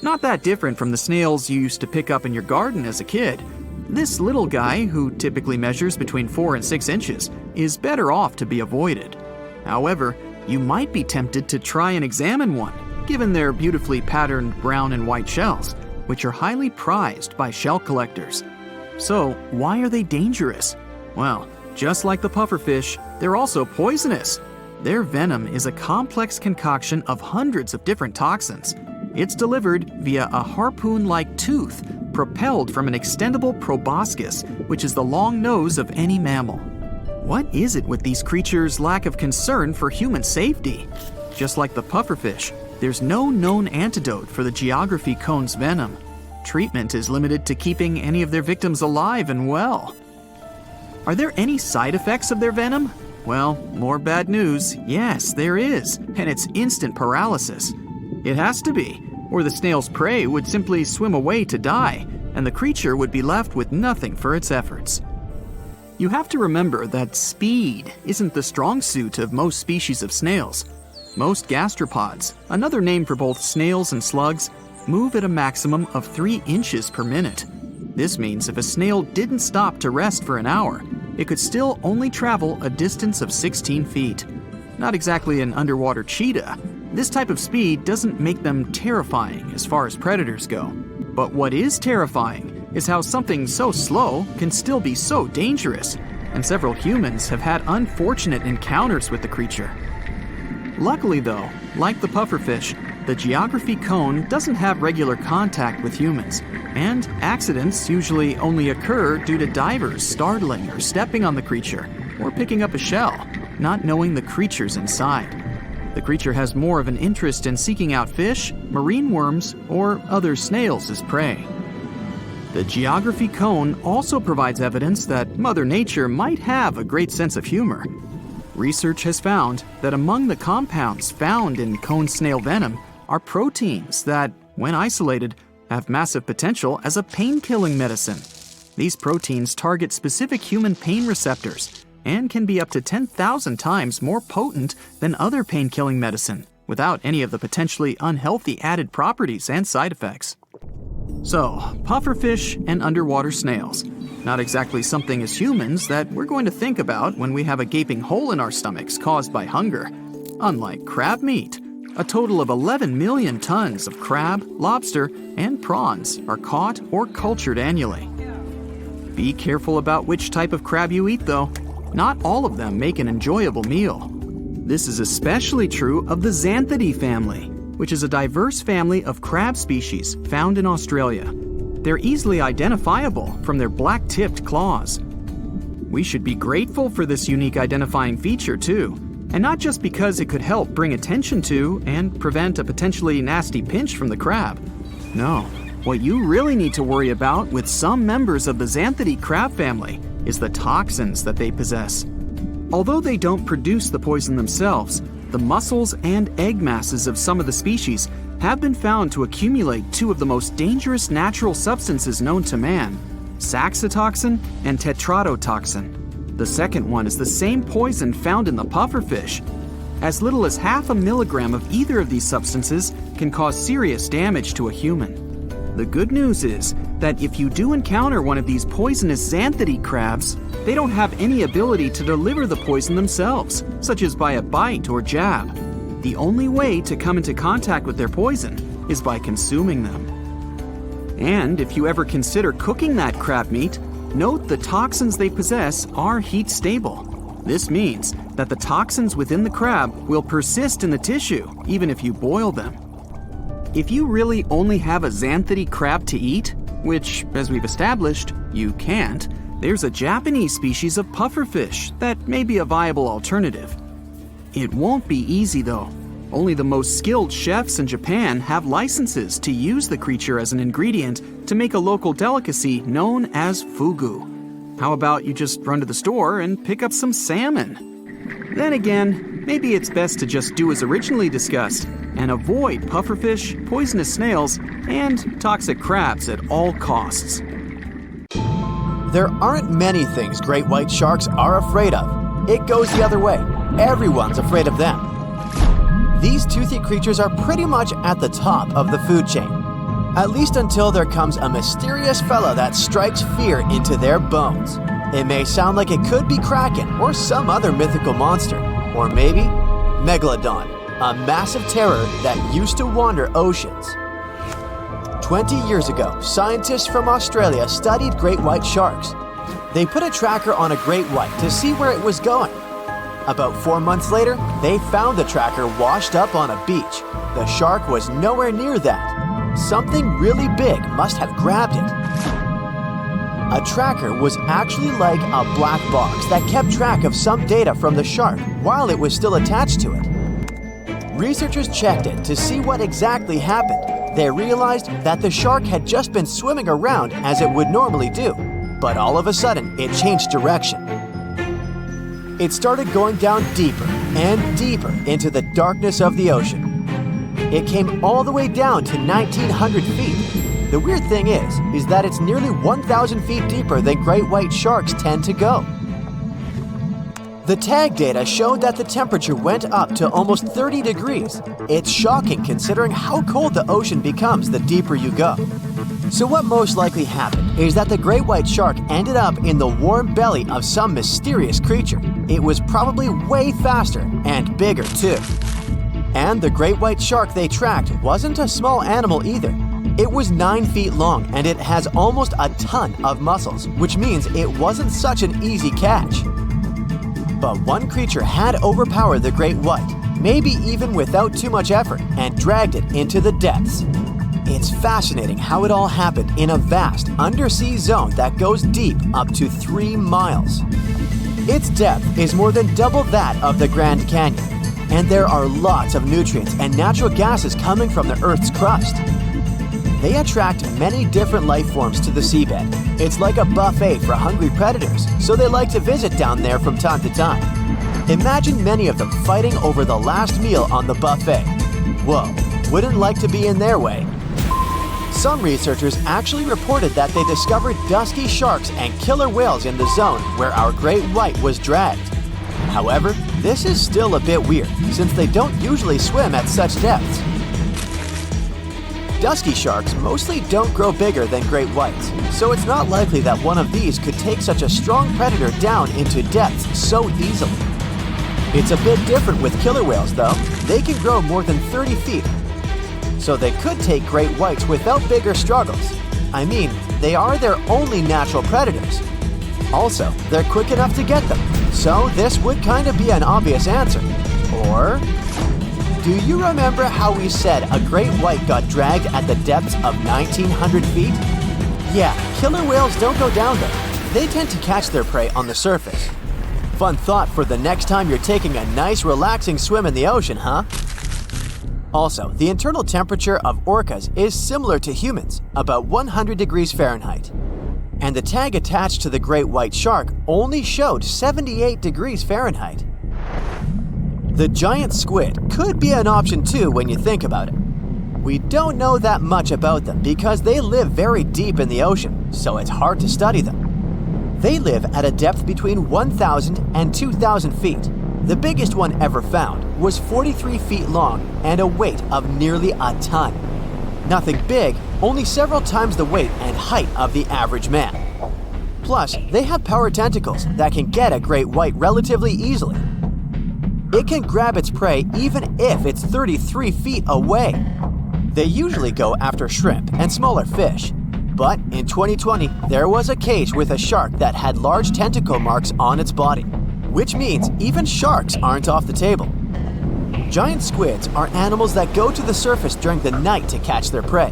Not that different from the snails you used to pick up in your garden as a kid. This little guy, who typically measures between 4 and 6 inches, is better off to be avoided. However, you might be tempted to try and examine one, given their beautifully patterned brown and white shells, which are highly prized by shell collectors. So, why are they dangerous? Well, just like the pufferfish, they're also poisonous. Their venom is a complex concoction of hundreds of different toxins. It's delivered via a harpoon-like tooth propelled from an extendable proboscis, which is the long nose of any mammal. What is it with these creatures' lack of concern for human safety? Just like the pufferfish, there's no known antidote for the geography cone's venom. Treatment is limited to keeping any of their victims alive and well. Are there any side effects of their venom? Well, more bad news. Yes, there is, and it's instant paralysis. It has to be, or the snail's prey would simply swim away to die, and the creature would be left with nothing for its efforts. You have to remember that speed isn't the strong suit of most species of snails. Most gastropods, another name for both snails and slugs, move at a maximum of 3 inches per minute. This means if a snail didn't stop to rest for an hour, it could still only travel a distance of 16 feet. Not exactly an underwater cheetah. This type of speed doesn't make them terrifying as far as predators go. But what is terrifying is how something so slow can still be so dangerous, and several humans have had unfortunate encounters with the creature. Luckily though, like the pufferfish, the geography cone doesn't have regular contact with humans, and accidents usually only occur due to divers startling or stepping on the creature, or picking up a shell, not knowing the creatures inside. The creature has more of an interest in seeking out fish, marine worms, or other snails as prey. The geography cone also provides evidence that Mother Nature might have a great sense of humor. Research has found that among the compounds found in cone snail venom are proteins that, when isolated, have massive potential as a pain-killing medicine. These proteins target specific human pain receptors and can be up to 10,000 times more potent than other pain-killing medicine, without any of the potentially unhealthy added properties and side effects. So, pufferfish and underwater snails. Not exactly something as humans that we're going to think about when we have a gaping hole in our stomachs caused by hunger. Unlike crab meat, a total of 11 million tons of crab, lobster, and prawns are caught or cultured annually. Be careful about which type of crab you eat, though. Not all of them make an enjoyable meal. This is especially true of the Xanthidae family, which is a diverse family of crab species found in Australia. They're easily identifiable from their black-tipped claws. We should be grateful for this unique identifying feature, too, and not just because it could help bring attention to and prevent a potentially nasty pinch from the crab. No, what you really need to worry about with some members of the Xanthidae crab family is the toxins that they possess. Although they don't produce the poison themselves, the muscles and egg masses of some of the species have been found to accumulate 2 of the most dangerous natural substances known to man, saxitoxin and tetrodotoxin. The second one is the same poison found in the pufferfish. As little as 0.5 milligram of either of these substances can cause serious damage to a human. The good news is that if you do encounter one of these poisonous Xanthidae crabs, they don't have any ability to deliver the poison themselves, such as by a bite or jab. The only way to come into contact with their poison is by consuming them. And if you ever consider cooking that crab meat, note the toxins they possess are heat stable. This means that the toxins within the crab will persist in the tissue, even if you boil them. If you really only have a Xanthidae crab to eat, which, as we've established, you can't, there's a Japanese species of pufferfish that may be a viable alternative. It won't be easy, though. Only the most skilled chefs in Japan have licenses to use the creature as an ingredient to make a local delicacy known as fugu. How about you just run to the store and pick up some salmon? Then again, maybe it's best to just do as originally discussed and avoid pufferfish, poisonous snails, and toxic crabs at all costs. There aren't many things great white sharks are afraid of. It goes the other way. Everyone's afraid of them. These toothy creatures are pretty much at the top of the food chain. At least until there comes a mysterious fellow that strikes fear into their bones. It may sound like it could be Kraken or some other mythical monster, or maybe Megalodon, a massive terror that used to wander oceans. 20 years ago, scientists from Australia studied great white sharks. They put a tracker on a great white to see where it was going. About 4 months later, they found the tracker washed up on a beach. The shark was nowhere near that. Something really big must have grabbed it. A tracker was actually like a black box that kept track of some data from the shark while it was still attached to it. Researchers checked it to see what exactly happened. They realized that the shark had just been swimming around as it would normally do, but all of a sudden it changed direction. It started going down deeper and deeper into the darkness of the ocean. It came all the way down to 1,900 feet. The weird thing is that it's nearly 1,000 feet deeper than great white sharks tend to go. The tag data showed that the temperature went up to almost 30 degrees. It's shocking considering how cold the ocean becomes the deeper you go. So what most likely happened is that the great white shark ended up in the warm belly of some mysterious creature. It was probably way faster and bigger too. And the great white shark they tracked wasn't a small animal either. It was 9 feet long and it has almost a ton of muscles, which means it wasn't such an easy catch. But one creature had overpowered the great white, maybe even without too much effort, and dragged it into the depths. It's fascinating how it all happened in a vast undersea zone that goes deep up to 3 miles. Its depth is more than double that of the Grand Canyon, and there are lots of nutrients and natural gases coming from the Earth's crust. They attract many different life forms to the seabed. It's like a buffet for hungry predators, so they like to visit down there from time to time. Imagine many of them fighting over the last meal on the buffet. Whoa, wouldn't like to be in their way. Some researchers actually reported that they discovered dusky sharks and killer whales in the zone where our great white was dragged. However, this is still a bit weird, since they don't usually swim at such depths. Dusky sharks mostly don't grow bigger than great whites, so it's not likely that one of these could take such a strong predator down into depths so easily. It's a bit different with killer whales though. They can grow more than 30 feet, so they could take great whites without bigger struggles. I mean, they are their only natural predators. Also, they're quick enough to get them, so this would kind of be an obvious answer. Or, do you remember how we said a great white got dragged at the depths of 1,900 feet? Yeah, killer whales don't go down there. They tend to catch their prey on the surface. Fun thought for the next time you're taking a nice relaxing swim in the ocean, huh? Also, the internal temperature of orcas is similar to humans, about 100 degrees Fahrenheit. And the tag attached to the great white shark only showed 78 degrees Fahrenheit. The giant squid could be an option too when you think about it. We don't know that much about them because they live very deep in the ocean, so it's hard to study them. They live at a depth between 1,000 and 2,000 feet. The biggest one ever found was 43 feet long and a weight of nearly a ton. Nothing big, only several times the weight and height of the average man. Plus, they have power tentacles that can get a great white relatively easily. It can grab its prey even if it's 33 feet away. They usually go after shrimp and smaller fish. But in 2020, there was a case with a shark that had large tentacle marks on its body, which means even sharks aren't off the table. Giant squids are animals that go to the surface during the night to catch their prey.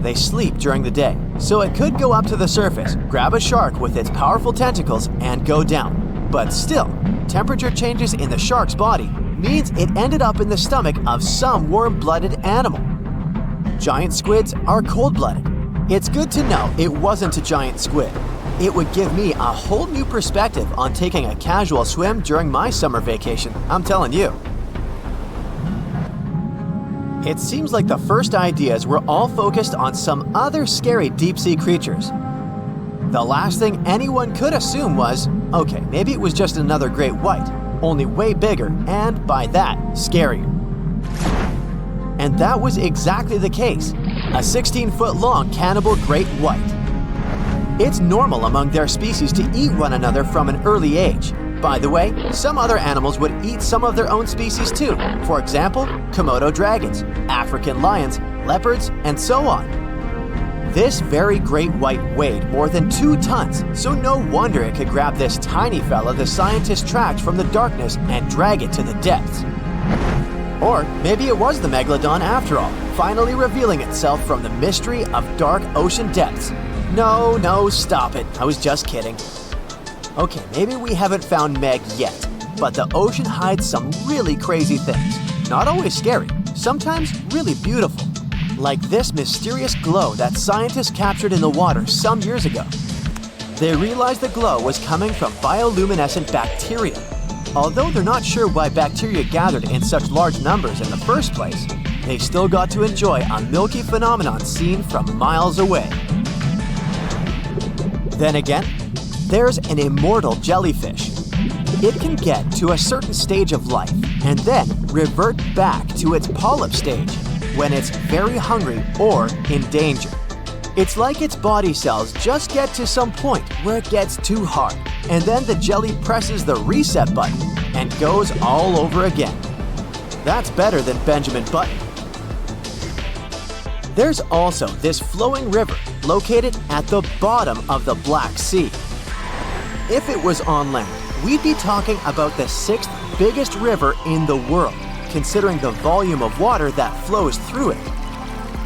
They sleep during the day, so it could go up to the surface, grab a shark with its powerful tentacles, and go down. But still, temperature changes in the shark's body means it ended up in the stomach of some warm-blooded animal. Giant squids are cold-blooded. It's good to know it wasn't a giant squid. It would give me a whole new perspective on taking a casual swim during my summer vacation, I'm telling you. It seems like the first ideas were all focused on some other scary deep-sea creatures. The last thing anyone could assume was, okay, maybe it was just another great white, only way bigger and, by that, scarier. And that was exactly the case. a 16-foot-long cannibal great white. It's normal among their species to eat one another from an early age. By the way, some other animals would eat some of their own species too. For example, Komodo dragons, African lions, leopards, and so on. This very great white weighed more than 2 tons, so no wonder it could grab this tiny fella the scientists tracked from the darkness and drag it to the depths. Or maybe it was the megalodon after all, finally revealing itself from the mystery of dark ocean depths. No, stop it. I was just kidding. Okay, maybe we haven't found Meg yet, but the ocean hides some really crazy things. Not always scary, sometimes really beautiful. Like this mysterious glow that scientists captured in the water some years ago. They realized the glow was coming from bioluminescent bacteria. Although they're not sure why bacteria gathered in such large numbers in the first place, they still got to enjoy a milky phenomenon seen from miles away. Then again, there's an immortal jellyfish. It can get to a certain stage of life and then revert back to its polyp stage when it's very hungry or in danger. It's like its body cells just get to some point where it gets too hard, and then the jelly presses the reset button and goes all over again. That's better than Benjamin Button. There's also this flowing river located at the bottom of the Black Sea. If it was on land, we'd be talking about the 6th biggest river in the world, considering the volume of water that flows through it.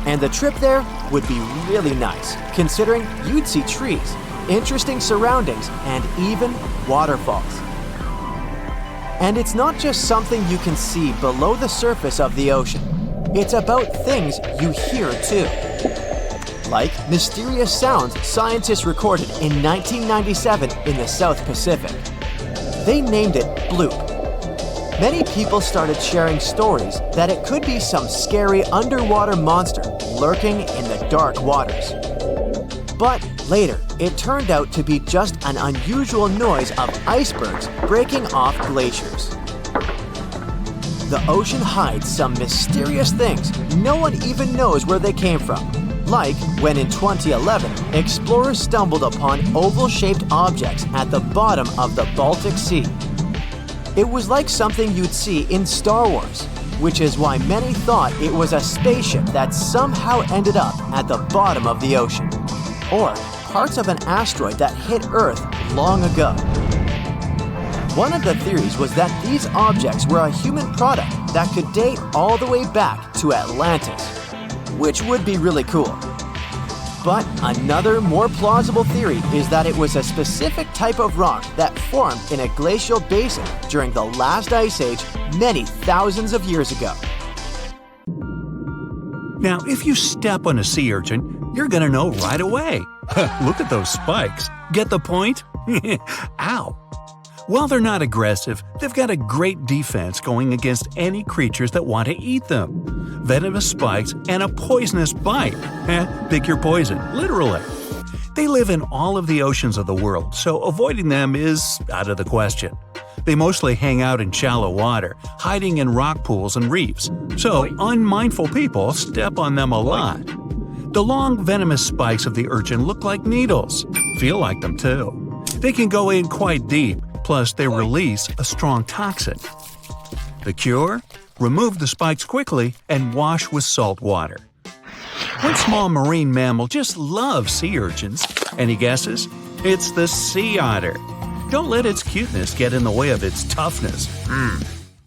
And the trip there would be really nice, considering you'd see trees, interesting surroundings, and even waterfalls. And it's not just something you can see below the surface of the ocean. It's about things you hear too. Like mysterious sounds scientists recorded in 1997 in the South Pacific. They named it Bloop. Many people started sharing stories that it could be some scary underwater monster lurking in the dark waters. But later, it turned out to be just an unusual noise of icebergs breaking off glaciers. The ocean hides some mysterious things no one even knows where they came from. Like when in 2011, explorers stumbled upon oval-shaped objects at the bottom of the Baltic Sea. It was like something you'd see in Star Wars, which is why many thought it was a spaceship that somehow ended up at the bottom of the ocean, or parts of an asteroid that hit Earth long ago. One of the theories was that these objects were a human product that could date all the way back to Atlantis, which would be really cool. But another more plausible theory is that it was a specific type of rock that formed in a glacial basin during the last ice age many thousands of years ago. Now, if you step on a sea urchin, you're gonna know right away. Look at those spikes. Get the point? Ow! While they're not aggressive, they've got a great defense going against any creatures that want to eat them. Venomous spikes and a poisonous bite. Pick your poison, literally. They live in all of the oceans of the world, so avoiding them is out of the question. They mostly hang out in shallow water, hiding in rock pools and reefs, so unmindful people step on them a lot. The long venomous spikes of the urchin look like needles. Feel like them too. They can go in quite deep, plus they release a strong toxin. The cure? Remove the spikes quickly and wash with salt water. What small marine mammal just loves sea urchins? Any guesses? It's the sea otter. Don't let its cuteness get in the way of its toughness.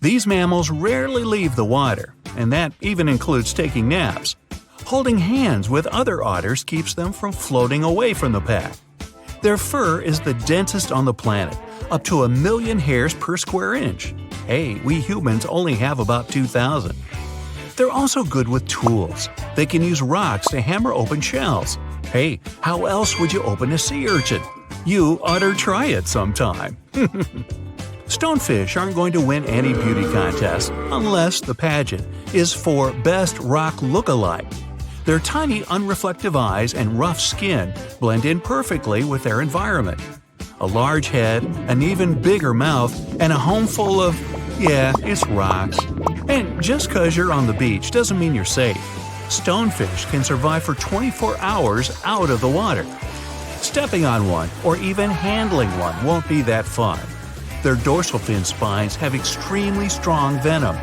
These mammals rarely leave the water, and that even includes taking naps. Holding hands with other otters keeps them from floating away from the pack. Their fur is the densest on the planet, up to 1 million hairs per square inch. Hey, we humans only have about 2,000. They're also good with tools. They can use rocks to hammer open shells. Hey, how else would you open a sea urchin? You ought to try it sometime. Stonefish aren't going to win any beauty contest unless the pageant is for Best Rock Look-alike. Their tiny, unreflective eyes and rough skin blend in perfectly with their environment. A large head, an even bigger mouth, and a home full of, it's rocks. And just 'cause you're on the beach doesn't mean you're safe. Stonefish can survive for 24 hours out of the water. Stepping on one or even handling one won't be that fun. Their dorsal fin spines have extremely strong venom.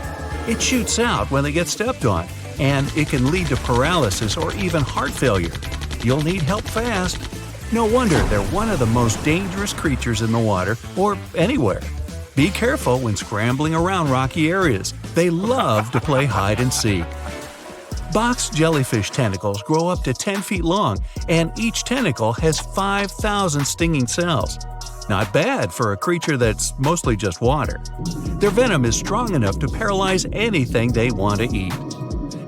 It shoots out when they get stepped on, and it can lead to paralysis or even heart failure. You'll need help fast. No wonder they're one of the most dangerous creatures in the water or anywhere. Be careful when scrambling around rocky areas. They love to play hide and seek. Box jellyfish tentacles grow up to 10 feet long, and each tentacle has 5,000 stinging cells. Not bad for a creature that's mostly just water. Their venom is strong enough to paralyze anything they want to eat.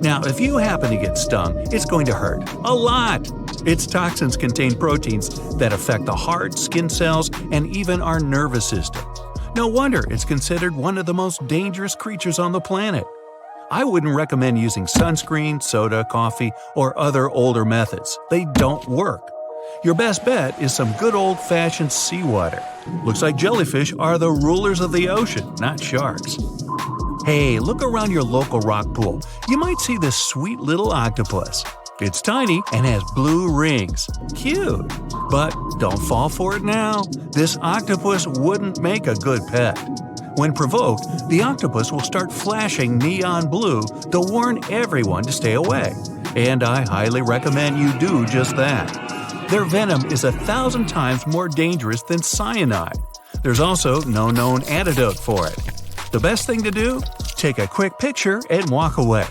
Now, if you happen to get stung, it's going to hurt a lot. Its toxins contain proteins that affect the heart, skin cells, and even our nervous system. No wonder it's considered one of the most dangerous creatures on the planet. I wouldn't recommend using sunscreen, soda, coffee, or other older methods. They don't work. Your best bet is some good old-fashioned seawater. Looks like jellyfish are the rulers of the ocean, not sharks. Hey, look around your local rock pool. You might see this sweet little octopus. It's tiny and has blue rings. Cute. But don't fall for it now. This octopus wouldn't make a good pet. When provoked, the octopus will start flashing neon blue to warn everyone to stay away. And I highly recommend you do just that. Their venom is 1,000 times more dangerous than cyanide. There's also no known antidote for it. The best thing to do? Take a quick picture and walk away.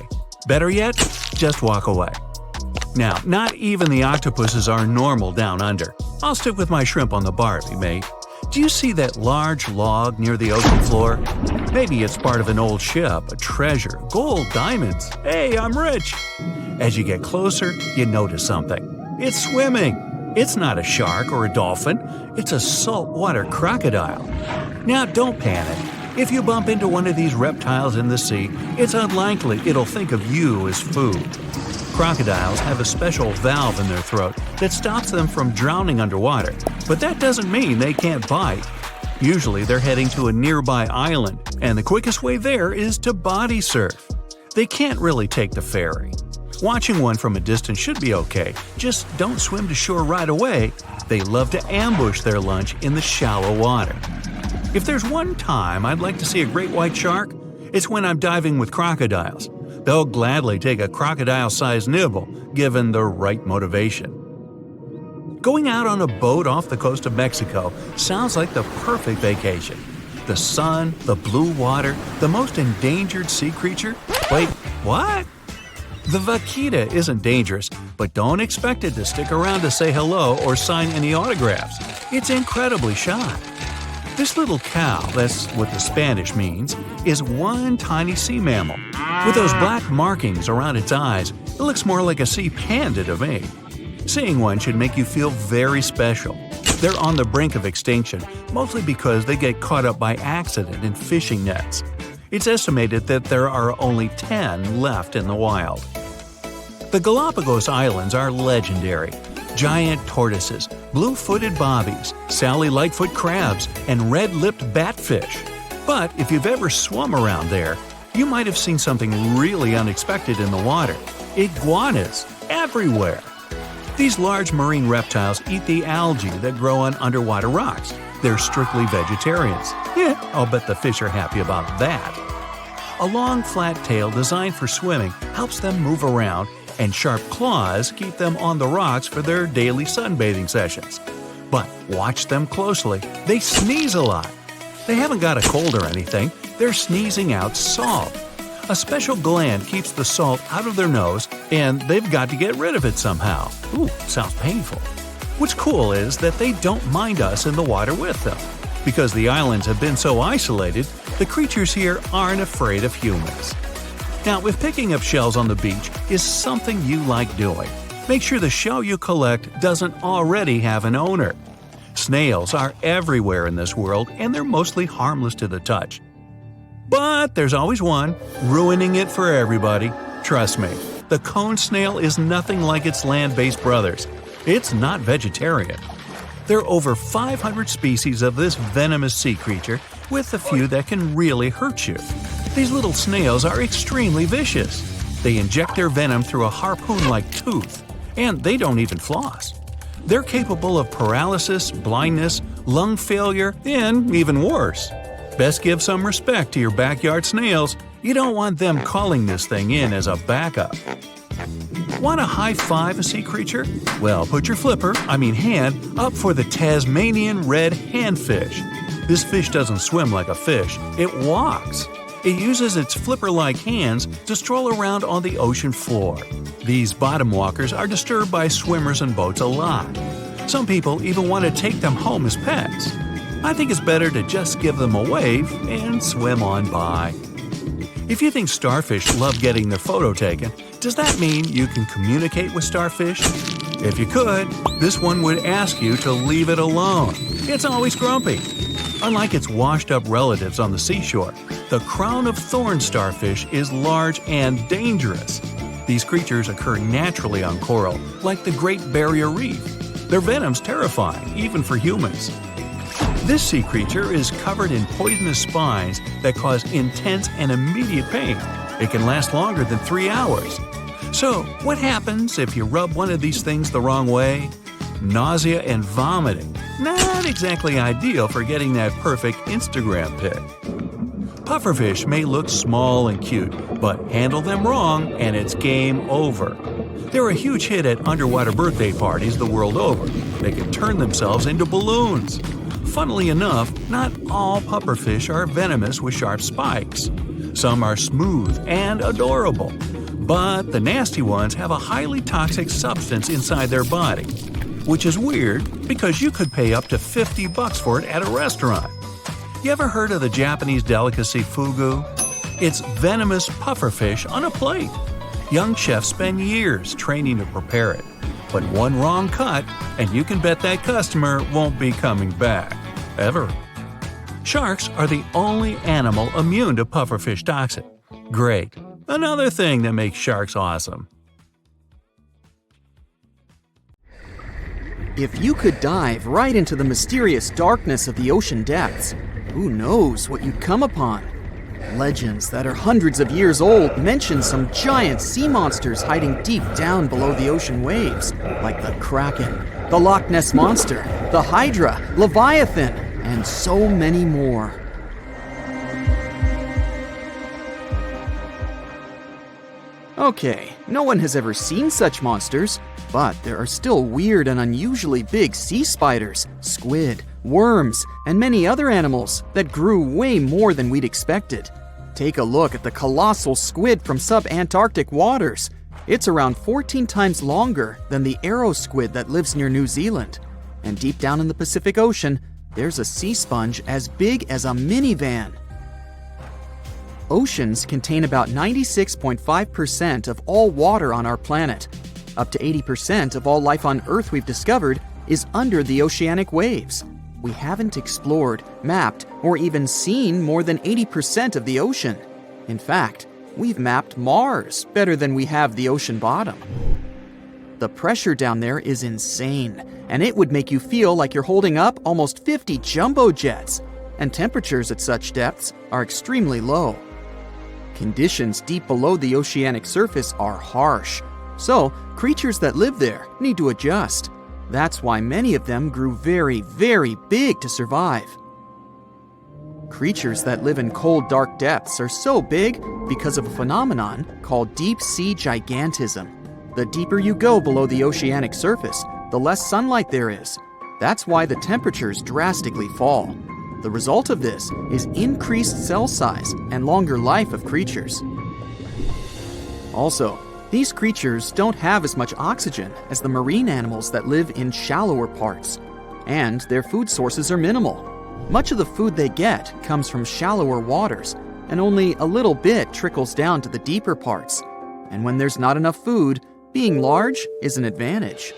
Better yet, just walk away. Now, not even the octopuses are normal down under. I'll stick with my shrimp on the Barbie, mate. Do you see that large log near the ocean floor? Maybe it's part of an old ship, a treasure, gold, diamonds. Hey, I'm rich! As you get closer, you notice something. It's swimming. It's not a shark or a dolphin. It's a saltwater crocodile. Now, don't panic. If you bump into one of these reptiles in the sea, it's unlikely it'll think of you as food. Crocodiles have a special valve in their throat that stops them from drowning underwater, but that doesn't mean they can't bite. Usually they're heading to a nearby island, and the quickest way there is to body surf. They can't really take the ferry. Watching one from a distance should be okay, just don't swim to shore right away. They love to ambush their lunch in the shallow water. If there's one time I'd like to see a great white shark, it's when I'm diving with crocodiles. They'll gladly take a crocodile-sized nibble, given the right motivation. Going out on a boat off the coast of Mexico sounds like the perfect vacation. The sun, the blue water, the most endangered sea creature? Wait, what? The vaquita isn't dangerous, but don't expect it to stick around to say hello or sign any autographs. It's incredibly shy. This little cow, that's what the Spanish means, is one tiny sea mammal. With those black markings around its eyes, it looks more like a sea panda to me. Seeing one should make you feel very special. They're on the brink of extinction, mostly because they get caught up by accident in fishing nets. It's estimated that there are only 10 left in the wild. The Galapagos Islands are legendary. Giant tortoises, blue-footed bobbies, Sally Lightfoot crabs, and red-lipped batfish. But if you've ever swum around there, you might have seen something really unexpected in the water. Iguanas everywhere! These large marine reptiles eat the algae that grow on underwater rocks. They're strictly vegetarians. Yeah, I'll bet the fish are happy about that. A long, flat tail designed for swimming helps them move around, and sharp claws keep them on the rocks for their daily sunbathing sessions. But watch them closely. They sneeze a lot. They haven't got a cold or anything. They're sneezing out salt. A special gland keeps the salt out of their nose, and they've got to get rid of it somehow. Ooh, sounds painful. What's cool is that they don't mind us in the water with them. Because the islands have been so isolated, the creatures here aren't afraid of humans. Now, if picking up shells on the beach is something you like doing, make sure the shell you collect doesn't already have an owner. Snails are everywhere in this world, and they're mostly harmless to the touch. But there's always one, ruining it for everybody. Trust me, the cone snail is nothing like its land-based brothers. It's not vegetarian. There are over 500 species of this venomous sea creature, with a few that can really hurt you. These little snails are extremely vicious. They inject their venom through a harpoon-like tooth, and they don't even floss. They're capable of paralysis, blindness, lung failure, and even worse. Best give some respect to your backyard snails. You don't want them calling this thing in as a backup. Want to high-five a sea creature? Well, put your hand, up for the Tasmanian red handfish. This fish doesn't swim like a fish, it walks. It uses its flipper-like hands to stroll around on the ocean floor. These bottom walkers are disturbed by swimmers and boats a lot. Some people even want to take them home as pets. I think it's better to just give them a wave and swim on by. If you think starfish love getting their photo taken, does that mean you can communicate with starfish? If you could, this one would ask you to leave it alone. It's always grumpy. Unlike its washed-up relatives on the seashore, the crown-of-thorns starfish is large and dangerous. These creatures occur naturally on coral, like the Great Barrier Reef. Their venom's terrifying, even for humans. This sea creature is covered in poisonous spines that cause intense and immediate pain. It can last longer than 3 hours. So, what happens if you rub one of these things the wrong way? Nausea and vomiting. Not exactly ideal for getting that perfect Instagram pic. Pufferfish may look small and cute, but handle them wrong and it's game over. They're a huge hit at underwater birthday parties the world over. They can turn themselves into balloons. Funnily enough, not all pufferfish are venomous with sharp spikes. Some are smooth and adorable. But the nasty ones have a highly toxic substance inside their body. Which is weird because you could pay up to $50 for it at a restaurant. You ever heard of the Japanese delicacy fugu? It's venomous pufferfish on a plate. Young chefs spend years training to prepare it. But one wrong cut, and you can bet that customer won't be coming back. Ever. Sharks are the only animal immune to pufferfish toxin. Great. Another thing that makes sharks awesome. If you could dive right into the mysterious darkness of the ocean depths, who knows what you'd come upon? Legends that are hundreds of years old mention some giant sea monsters hiding deep down below the ocean waves, like the Kraken, the Loch Ness Monster, the Hydra, Leviathan, and so many more. Okay, no one has ever seen such monsters, but there are still weird and unusually big sea spiders, squid, worms, and many other animals that grew way more than we'd expected. Take a look at the colossal squid from sub-Antarctic waters. It's around 14 times longer than the arrow squid that lives near New Zealand. And deep down in the Pacific Ocean, there's a sea sponge as big as a minivan. Oceans contain about 96.5% of all water on our planet. Up to 80% of all life on Earth we've discovered is under the oceanic waves. We haven't explored, mapped, or even seen more than 80% of the ocean. In fact, we've mapped Mars better than we have the ocean bottom. The pressure down there is insane, and it would make you feel like you're holding up almost 50 jumbo jets. And temperatures at such depths are extremely low. Conditions deep below the oceanic surface are harsh, so creatures that live there need to adjust. That's why many of them grew very, very big to survive. Creatures that live in cold, dark depths are so big because of a phenomenon called deep sea gigantism. The deeper you go below the oceanic surface, the less sunlight there is. That's why the temperatures drastically fall. The result of this is increased cell size and longer life of creatures. Also, these creatures don't have as much oxygen as the marine animals that live in shallower parts, and their food sources are minimal. Much of the food they get comes from shallower waters, and only a little bit trickles down to the deeper parts. And when there's not enough food, being large is an advantage.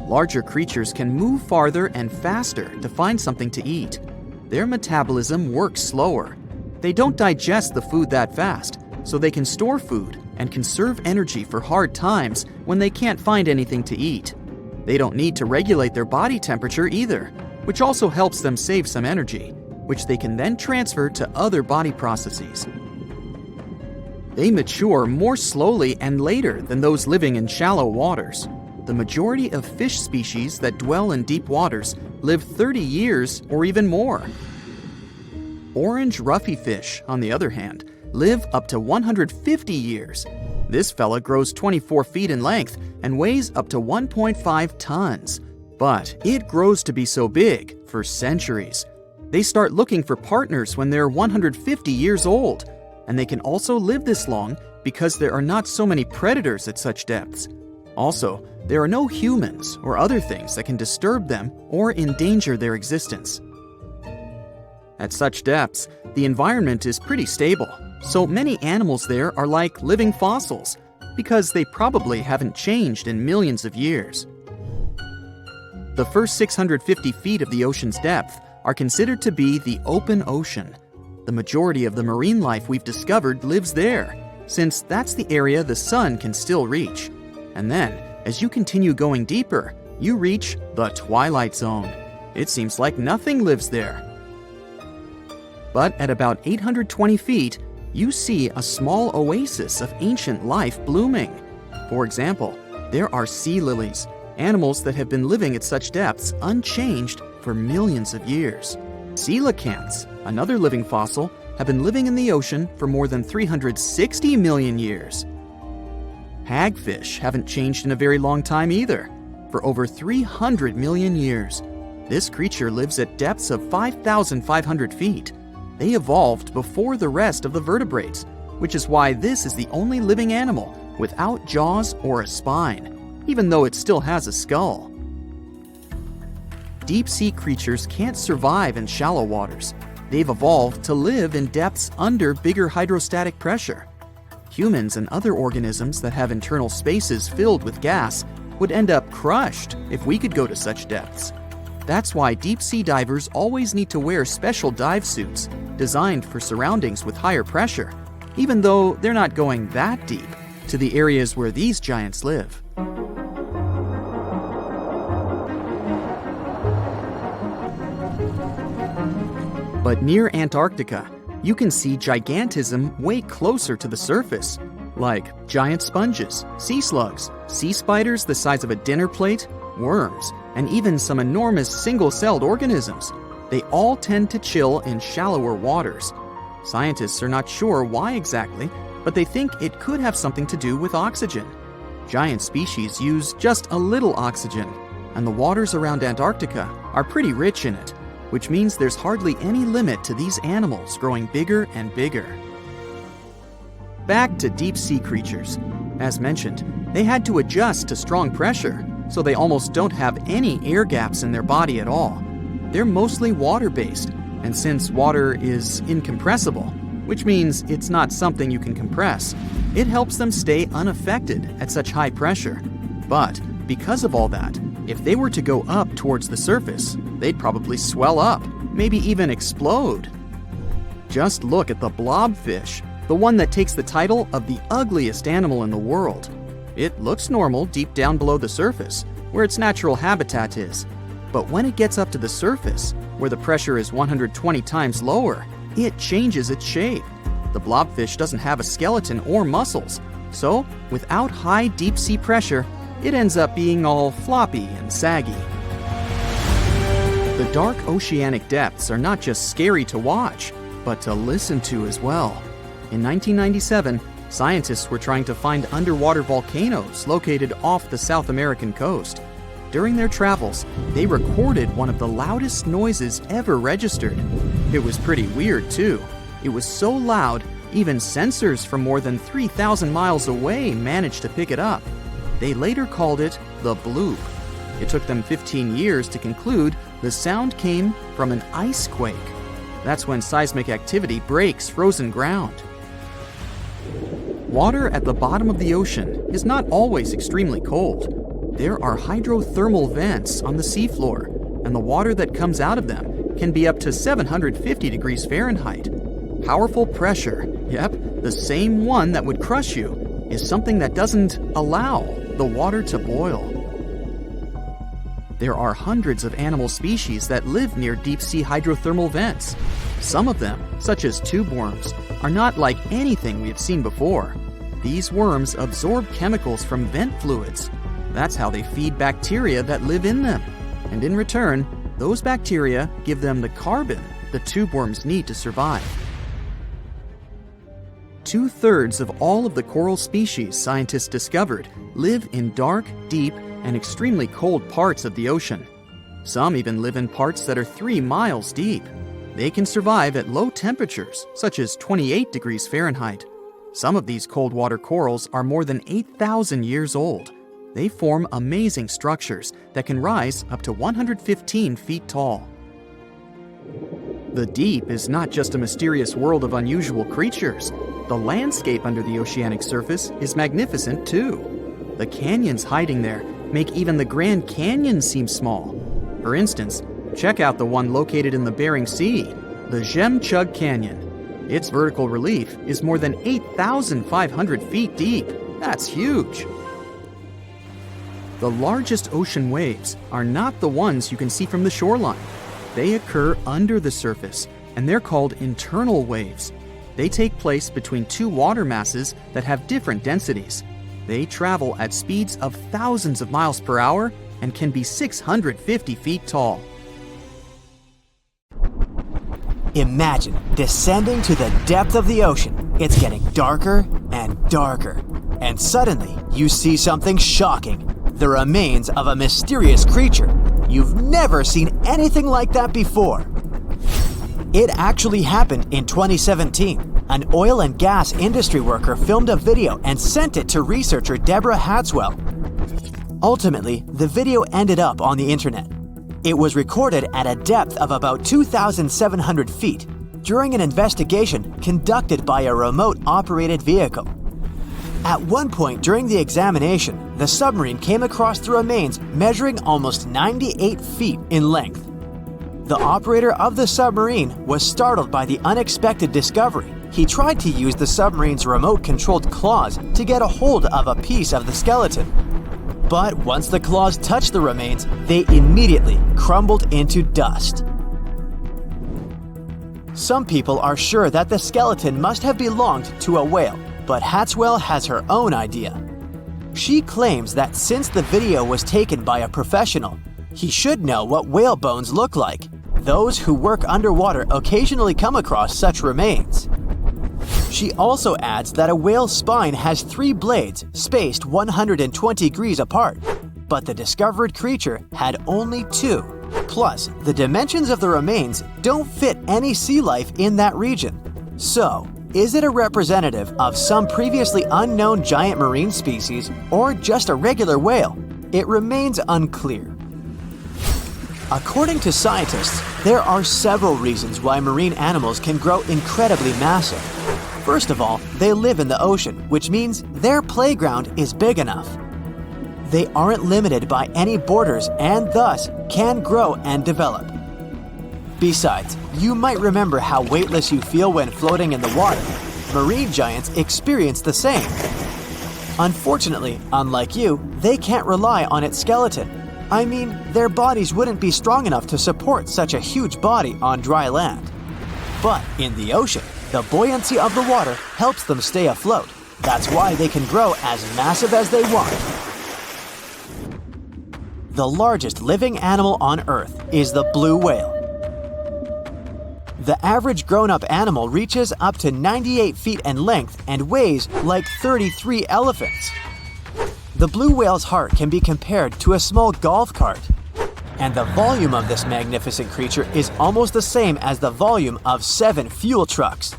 Larger creatures can move farther and faster to find something to eat. Their metabolism works slower. They don't digest the food that fast, so they can store food and conserve energy for hard times when they can't find anything to eat. They don't need to regulate their body temperature either, which also helps them save some energy, which they can then transfer to other body processes. They mature more slowly and later than those living in shallow waters. The majority of fish species that dwell in deep waters live 30 years or even more. Orange ruffy fish, on the other hand, live up to 150 years. This fella grows 24 feet in length and weighs up to 1.5 tons. But it grows to be so big for centuries. They start looking for partners when they're 150 years old, and they can also live this long because there are not so many predators at such depths. Also, there are no humans or other things that can disturb them or endanger their existence. At such depths, the environment is pretty stable, so many animals there are like living fossils because they probably haven't changed in millions of years. The first 650 feet of the ocean's depth are considered to be the open ocean. The majority of the marine life we've discovered lives there, since that's the area the sun can still reach. And then, as you continue going deeper, you reach the twilight zone. It seems like nothing lives there. But at about 820 feet, you see a small oasis of ancient life blooming. For example, there are sea lilies, animals that have been living at such depths unchanged for millions of years. Coelacanths, another living fossil, have been living in the ocean for more than 360 million years. Hagfish haven't changed in a very long time either, for over 300 million years. This creature lives at depths of 5,500 feet. They evolved before the rest of the vertebrates, which is why this is the only living animal without jaws or a spine, even though it still has a skull. Deep-sea creatures can't survive in shallow waters. They've evolved to live in depths under bigger hydrostatic pressure. Humans and other organisms that have internal spaces filled with gas would end up crushed if we could go to such depths. That's why deep-sea divers always need to wear special dive suits designed for surroundings with higher pressure, even though they're not going that deep to the areas where these giants live. But near Antarctica, you can see gigantism way closer to the surface, like giant sponges, sea slugs, sea spiders the size of a dinner plate, worms, and even some enormous single-celled organisms. They all tend to chill in shallower waters. Scientists are not sure why exactly, but they think it could have something to do with oxygen. Giant species use just a little oxygen, and the waters around Antarctica are pretty rich in it, which means there's hardly any limit to these animals growing bigger and bigger. Back to deep-sea creatures. As mentioned, they had to adjust to strong pressure, so they almost don't have any air gaps in their body at all. They're mostly water-based, and since water is incompressible, which means it's not something you can compress, it helps them stay unaffected at such high pressure. But because of all that, if they were to go up towards the surface, they'd probably swell up, maybe even explode. Just look at the blobfish, the one that takes the title of the ugliest animal in the world. It looks normal deep down below the surface, where its natural habitat is. But when it gets up to the surface, where the pressure is 120 times lower, it changes its shape. The blobfish doesn't have a skeleton or muscles, so without high deep-sea pressure, it ends up being all floppy and saggy. The dark oceanic depths are not just scary to watch, but to listen to as well. In 1997, scientists were trying to find underwater volcanoes located off the South American coast. During their travels, they recorded one of the loudest noises ever registered. It was pretty weird, too. It was so loud, even sensors from more than 3,000 miles away managed to pick it up. They later called it the bloop. It took them 15 years to conclude the sound came from an ice quake. That's when seismic activity breaks frozen ground. Water at the bottom of the ocean is not always extremely cold. There are hydrothermal vents on the seafloor, and the water that comes out of them can be up to 750 degrees Fahrenheit. Powerful pressure, yep, the same one that would crush you, is something that doesn't allow the water to boil. There are hundreds of animal species that live near deep-sea hydrothermal vents. Some of them, such as tube worms, are not like anything we have seen before. These worms absorb chemicals from vent fluids. That's how they feed bacteria that live in them. And in return, those bacteria give them the carbon the tube worms need to survive. 2/3 of all of the coral species scientists discovered live in dark, deep, and extremely cold parts of the ocean. Some even live in parts that are 3 miles deep. They can survive at low temperatures, such as 28 degrees Fahrenheit. Some of these cold water corals are more than 8,000 years old. They form amazing structures that can rise up to 115 feet tall. The deep is not just a mysterious world of unusual creatures. The landscape under the oceanic surface is magnificent too. The canyons hiding there make even the Grand Canyon seem small. For instance, check out the one located in the Bering Sea, the Jemchug Canyon. Its vertical relief is more than 8,500 feet deep. That's huge. The largest ocean waves are not the ones you can see from the shoreline. They occur under the surface, and they're called internal waves. They take place between two water masses that have different densities. They travel at speeds of thousands of miles per hour and can be 650 feet tall. Imagine descending to the depth of the ocean. It's getting darker and darker. And suddenly, you see something shocking. The remains of a mysterious creature. You've never seen anything like that before. It actually happened in 2017. An oil and gas industry worker filmed a video and sent it to researcher Deborah Hatswell. Ultimately, the video ended up on the internet. It was recorded at a depth of about 2,700 feet during an investigation conducted by a remote-operated vehicle. At one point during the examination, the submarine came across the remains measuring almost 98 feet in length. The operator of the submarine was startled by the unexpected discovery. He tried to use the submarine's remote-controlled claws to get a hold of a piece of the skeleton. But once the claws touched the remains, they immediately crumbled into dust. Some people are sure that the skeleton must have belonged to a whale, but Hatswell has her own idea. She claims that since the video was taken by a professional, he should know what whale bones look like. Those who work underwater occasionally come across such remains. She also adds that a whale's spine has 3 blades spaced 120 degrees apart, but the discovered creature had only 2. Plus, the dimensions of the remains don't fit any sea life in that region. So, is it a representative of some previously unknown giant marine species or just a regular whale? It remains unclear. According to scientists, there are several reasons why marine animals can grow incredibly massive. First of all, they live in the ocean, which means their playground is big enough. They aren't limited by any borders and thus can grow and develop. Besides, you might remember how weightless you feel when floating in the water. Marine giants experience the same. Unfortunately, unlike you, they can't rely on its skeleton. I mean, their bodies wouldn't be strong enough to support such a huge body on dry land. But in the ocean, the buoyancy of the water helps them stay afloat. That's why they can grow as massive as they want. The largest living animal on Earth is the blue whale. The average grown-up animal reaches up to 98 feet in length and weighs like 33 elephants. The blue whale's heart can be compared to a small golf cart. And the volume of this magnificent creature is almost the same as the volume of 7 fuel trucks.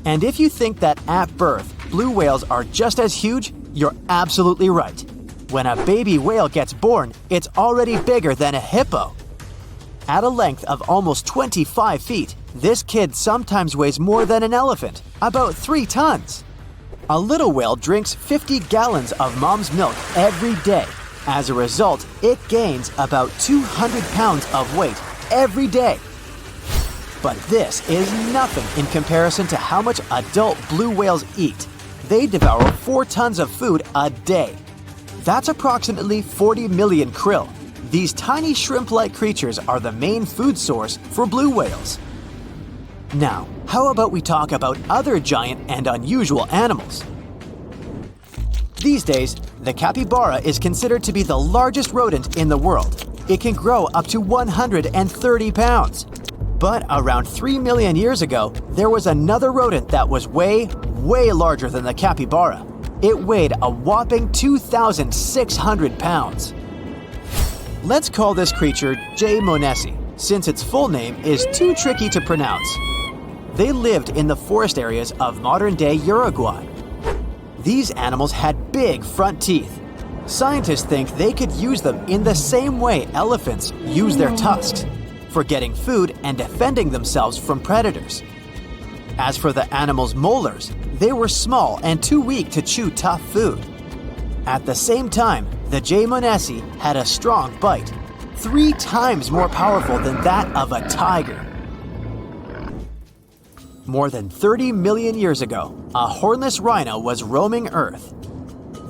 And if you think that at birth, blue whales are just as huge, you're absolutely right. When a baby whale gets born, it's already bigger than a hippo. At a length of almost 25 feet, this kid sometimes weighs more than an elephant, about 3 tons. A little whale drinks 50 gallons of mom's milk every day. As a result, it gains about 200 pounds of weight every day. But this is nothing in comparison to how much adult blue whales eat. They devour 4 tons of food a day. That's approximately 40 million krill. These tiny shrimp-like creatures are the main food source for blue whales. Now, how about we talk about other giant and unusual animals? These days, the capybara is considered to be the largest rodent in the world. It can grow up to 130 pounds. But around 3 million years ago, there was another rodent that was way larger than the capybara. It weighed a whopping 2,600 pounds. Let's call this creature J. monesi, since its full name is too tricky to pronounce. They lived in the forest areas of modern-day Uruguay. These animals had big front teeth. Scientists think they could use them in the same way elephants use their tusks, for getting food and defending themselves from predators. As for the animal's molars, they were small and too weak to chew tough food. At the same time, the J. monesi had a strong bite, 3 times more powerful than that of a tiger. More than 30 million years ago, a hornless rhino was roaming Earth.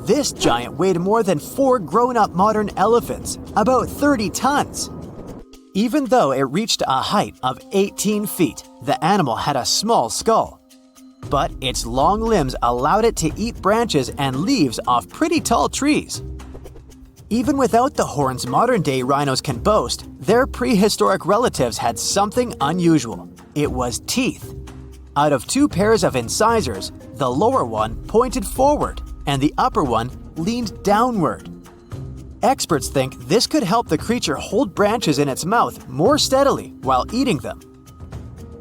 This giant weighed more than 4 grown-up modern elephants, about 30 tons. Even though it reached a height of 18 feet, the animal had a small skull. But its long limbs allowed it to eat branches and leaves off pretty tall trees. Even without the horns modern-day rhinos can boast, their prehistoric relatives had something unusual. It was teeth. Out of 2 pairs of incisors, the lower one pointed forward and the upper one leaned downward. Experts think this could help the creature hold branches in its mouth more steadily while eating them.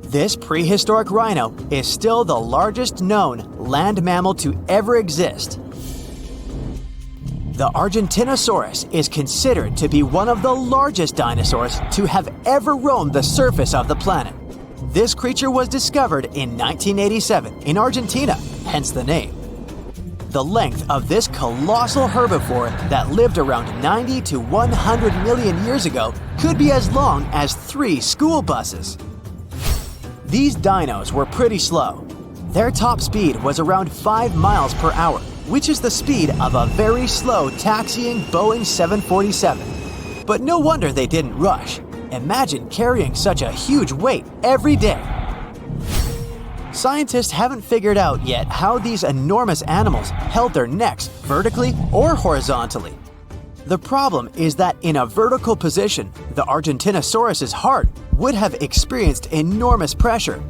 This prehistoric rhino is still the largest known land mammal to ever exist. The Argentinosaurus is considered to be one of the largest dinosaurs to have ever roamed the surface of the planet. This creature was discovered in 1987 in Argentina, hence the name. The length of this colossal herbivore that lived around 90 to 100 million years ago could be as long as 3 school buses. These dinos were pretty slow. Their top speed was around 5 miles per hour, which is the speed of a very slow taxiing Boeing 747. But no wonder they didn't rush. Imagine carrying such a huge weight every day. Scientists haven't figured out yet how these enormous animals held their necks vertically or horizontally. The problem is that in a vertical position, the Argentinosaurus's heart would have experienced enormous pressure.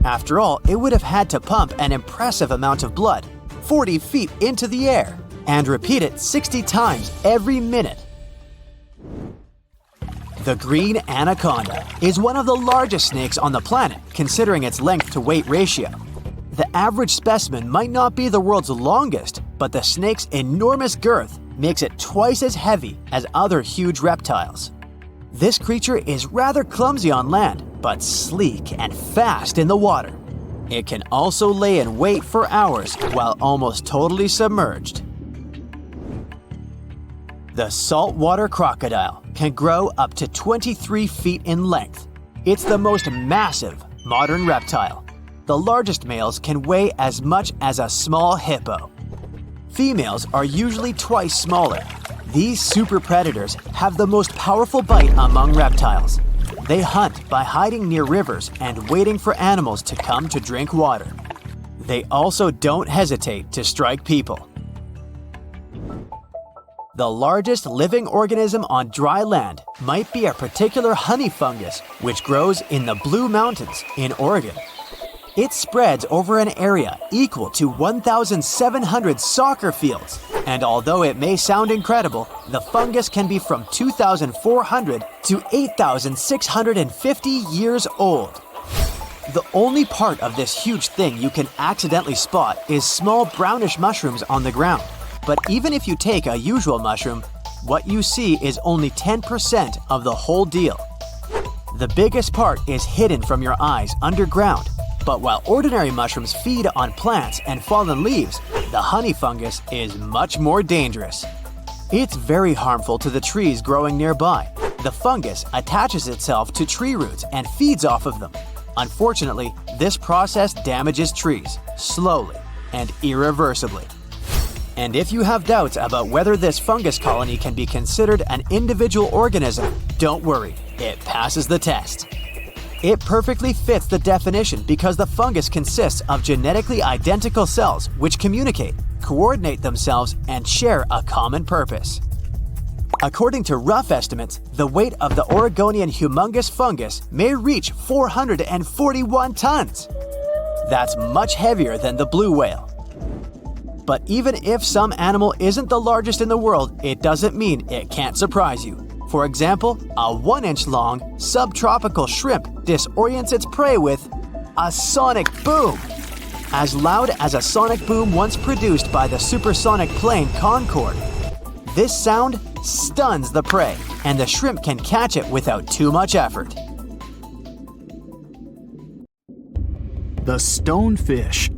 After all, it would have had to pump an impressive amount of blood, 40 feet into the air, and repeat it 60 times every minute. The green anaconda is one of the largest snakes on the planet, considering its length to weight ratio. The average specimen might not be the world's longest, but the snake's enormous girth makes it twice as heavy as other huge reptiles. This creature is rather clumsy on land, but sleek and fast in the water. It can also lay in wait for hours while almost totally submerged. The saltwater crocodile can grow up to 23 feet in length. It's the most massive modern reptile. The largest males can weigh as much as a small hippo. Females are usually twice smaller. These super predators have the most powerful bite among reptiles. They hunt by hiding near rivers and waiting for animals to come to drink water. They also don't hesitate to strike people. The largest living organism on dry land might be a particular honey fungus which grows in the Blue Mountains in Oregon. It spreads over an area equal to 1,700 soccer fields, and although it may sound incredible, the fungus can be from 2,400 to 8,650 years old. The only part of this huge thing you can accidentally spot is small brownish mushrooms on the ground. But even if you take a usual mushroom, what you see is only 10% of the whole deal. The biggest part is hidden from your eyes underground. But while ordinary mushrooms feed on plants and fallen leaves, the honey fungus is much more dangerous. It's very harmful to the trees growing nearby. The fungus attaches itself to tree roots and feeds off of them. Unfortunately, this process damages trees slowly and irreversibly. And if you have doubts about whether this fungus colony can be considered an individual organism, don't worry, it passes the test. It perfectly fits the definition because the fungus consists of genetically identical cells which communicate, coordinate themselves, and share a common purpose. According to rough estimates, the weight of the Oregonian humongous fungus may reach 441 tons. That's much heavier than the blue whale. But even if some animal isn't the largest in the world, it doesn't mean it can't surprise you. For example, a 1-inch long subtropical shrimp disorients its prey with a sonic boom. As loud as a sonic boom once produced by the supersonic plane Concorde. This sound stuns the prey, and the shrimp can catch it without too much effort. The stonefish.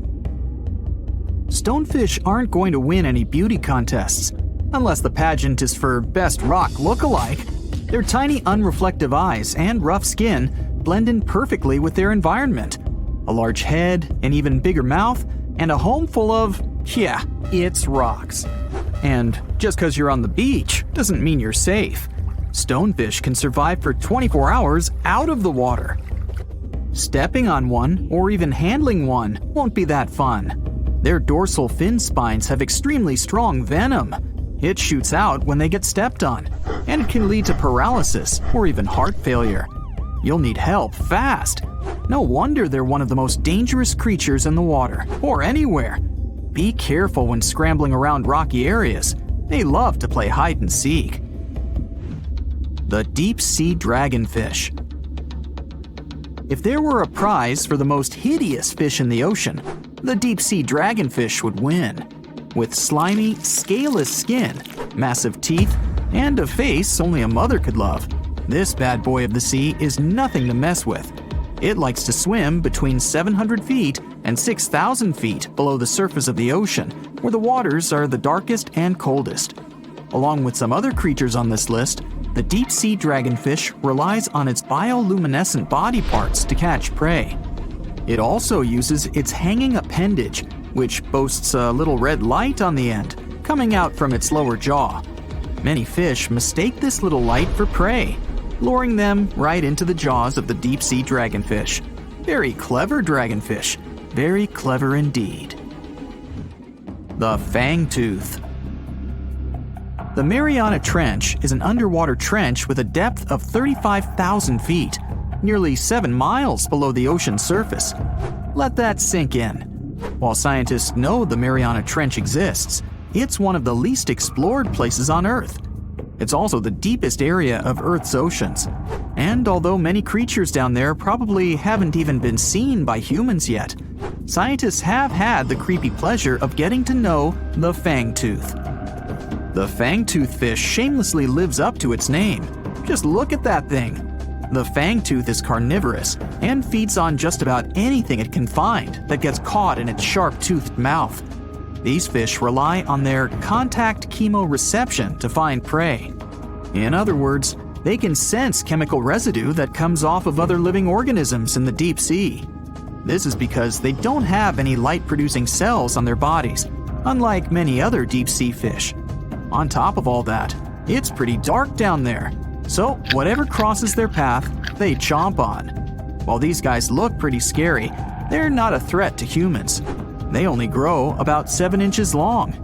Stonefish aren't going to win any beauty contests, unless the pageant is for best rock look-alike. Their tiny unreflective eyes and rough skin blend in perfectly with their environment. A large head, an even bigger mouth, and a home full of, yeah, it's rocks. And just because you're on the beach doesn't mean you're safe. Stonefish can survive for 24 hours out of the water. Stepping on one or even handling one won't be that fun. Their dorsal fin spines have extremely strong venom. It shoots out when they get stepped on, and it can lead to paralysis or even heart failure. You'll need help fast. No wonder they're one of the most dangerous creatures in the water, or anywhere. Be careful when scrambling around rocky areas. They love to play hide and seek. The deep-sea dragonfish. If there were a prize for the most hideous fish in the ocean, the deep-sea dragonfish would win. With slimy, scaleless skin, massive teeth, and a face only a mother could love, this bad boy of the sea is nothing to mess with. It likes to swim between 700 feet and 6,000 feet below the surface of the ocean, where the waters are the darkest and coldest. Along with some other creatures on this list, the deep-sea dragonfish relies on its bioluminescent body parts to catch prey. It also uses its hanging appendage, which boasts a little red light on the end, coming out from its lower jaw. Many fish mistake this little light for prey, luring them right into the jaws of the deep-sea dragonfish. Very clever dragonfish, very clever indeed. The fangtooth. The Mariana Trench is an underwater trench with a depth of 35,000 feet, nearly 7 miles below the ocean surface. Let that sink in. While scientists know the Mariana Trench exists, it's one of the least explored places on Earth. It's also the deepest area of Earth's oceans. And although many creatures down there probably haven't even been seen by humans yet, scientists have had the creepy pleasure of getting to know the fangtooth. The fangtooth fish shamelessly lives up to its name. Just look at that thing. The fangtooth is carnivorous and feeds on just about anything it can find that gets caught in its sharp-toothed mouth. These fish rely on their contact chemoreception to find prey. In other words, they can sense chemical residue that comes off of other living organisms in the deep sea. This is because they don't have any light-producing cells on their bodies, unlike many other deep-sea fish. On top of all that, it's pretty dark down there, so whatever crosses their path, they chomp on. While these guys look pretty scary, they're not a threat to humans. They only grow about 7 inches long.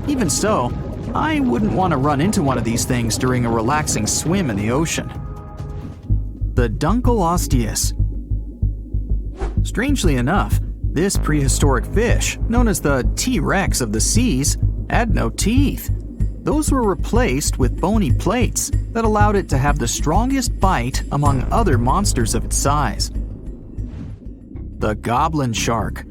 Even so, I wouldn't want to run into one of these things during a relaxing swim in the ocean. The Dunkleosteus. Strangely enough, this prehistoric fish, known as the T-Rex of the seas, had no teeth. Those were replaced with bony plates that allowed it to have the strongest bite among other monsters of its size. The goblin shark.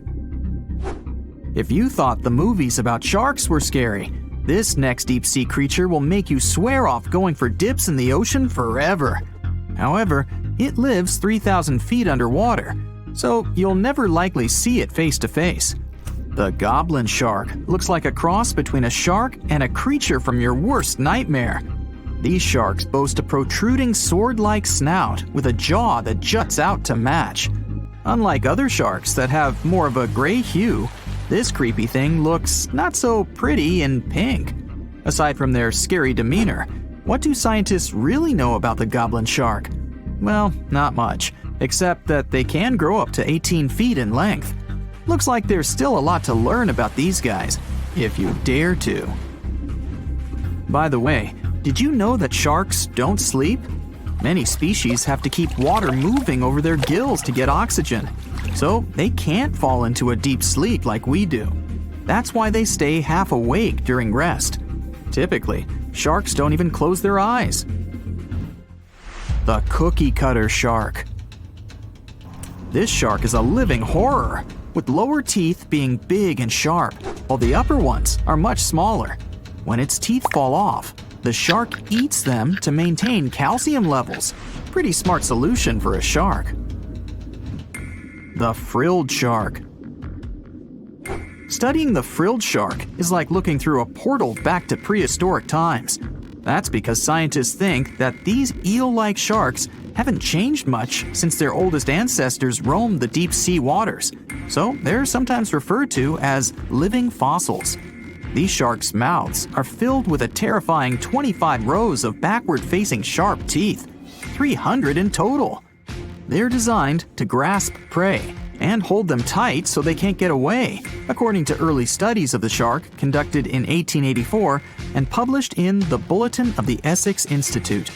If you thought the movies about sharks were scary, this next deep-sea creature will make you swear off going for dips in the ocean forever. However, it lives 3,000 feet underwater, so you'll never likely see it face to face. The goblin shark looks like a cross between a shark and a creature from your worst nightmare. These sharks boast a protruding sword-like snout with a jaw that juts out to match. Unlike other sharks that have more of a gray hue, This creepy thing looks not so pretty and pink. Aside from their scary demeanor, what do scientists really know about the goblin shark? Well, not much, except that they can grow up to 18 feet in length. Looks like there's still a lot to learn about these guys, if you dare to. By the way, did you know that sharks don't sleep? Many species have to keep water moving over their gills to get oxygen, so they can't fall into a deep sleep like we do. That's why they stay half awake during rest. Typically, sharks don't even close their eyes. The cookie cutter shark. This shark is a living horror, with lower teeth being big and sharp, while the upper ones are much smaller. When its teeth fall off, the shark eats them to maintain calcium levels. Pretty smart solution for a shark. The frilled shark. Studying the frilled shark is like looking through a portal back to prehistoric times. That's because scientists think that these eel-like sharks haven't changed much since their oldest ancestors roamed the deep sea waters, so they're sometimes referred to as living fossils. These sharks' mouths are filled with a terrifying 25 rows of backward-facing sharp teeth, 300 in total. They're designed to grasp prey and hold them tight so they can't get away, according to early studies of the shark conducted in 1884 and published in the Bulletin of the Essex Institute.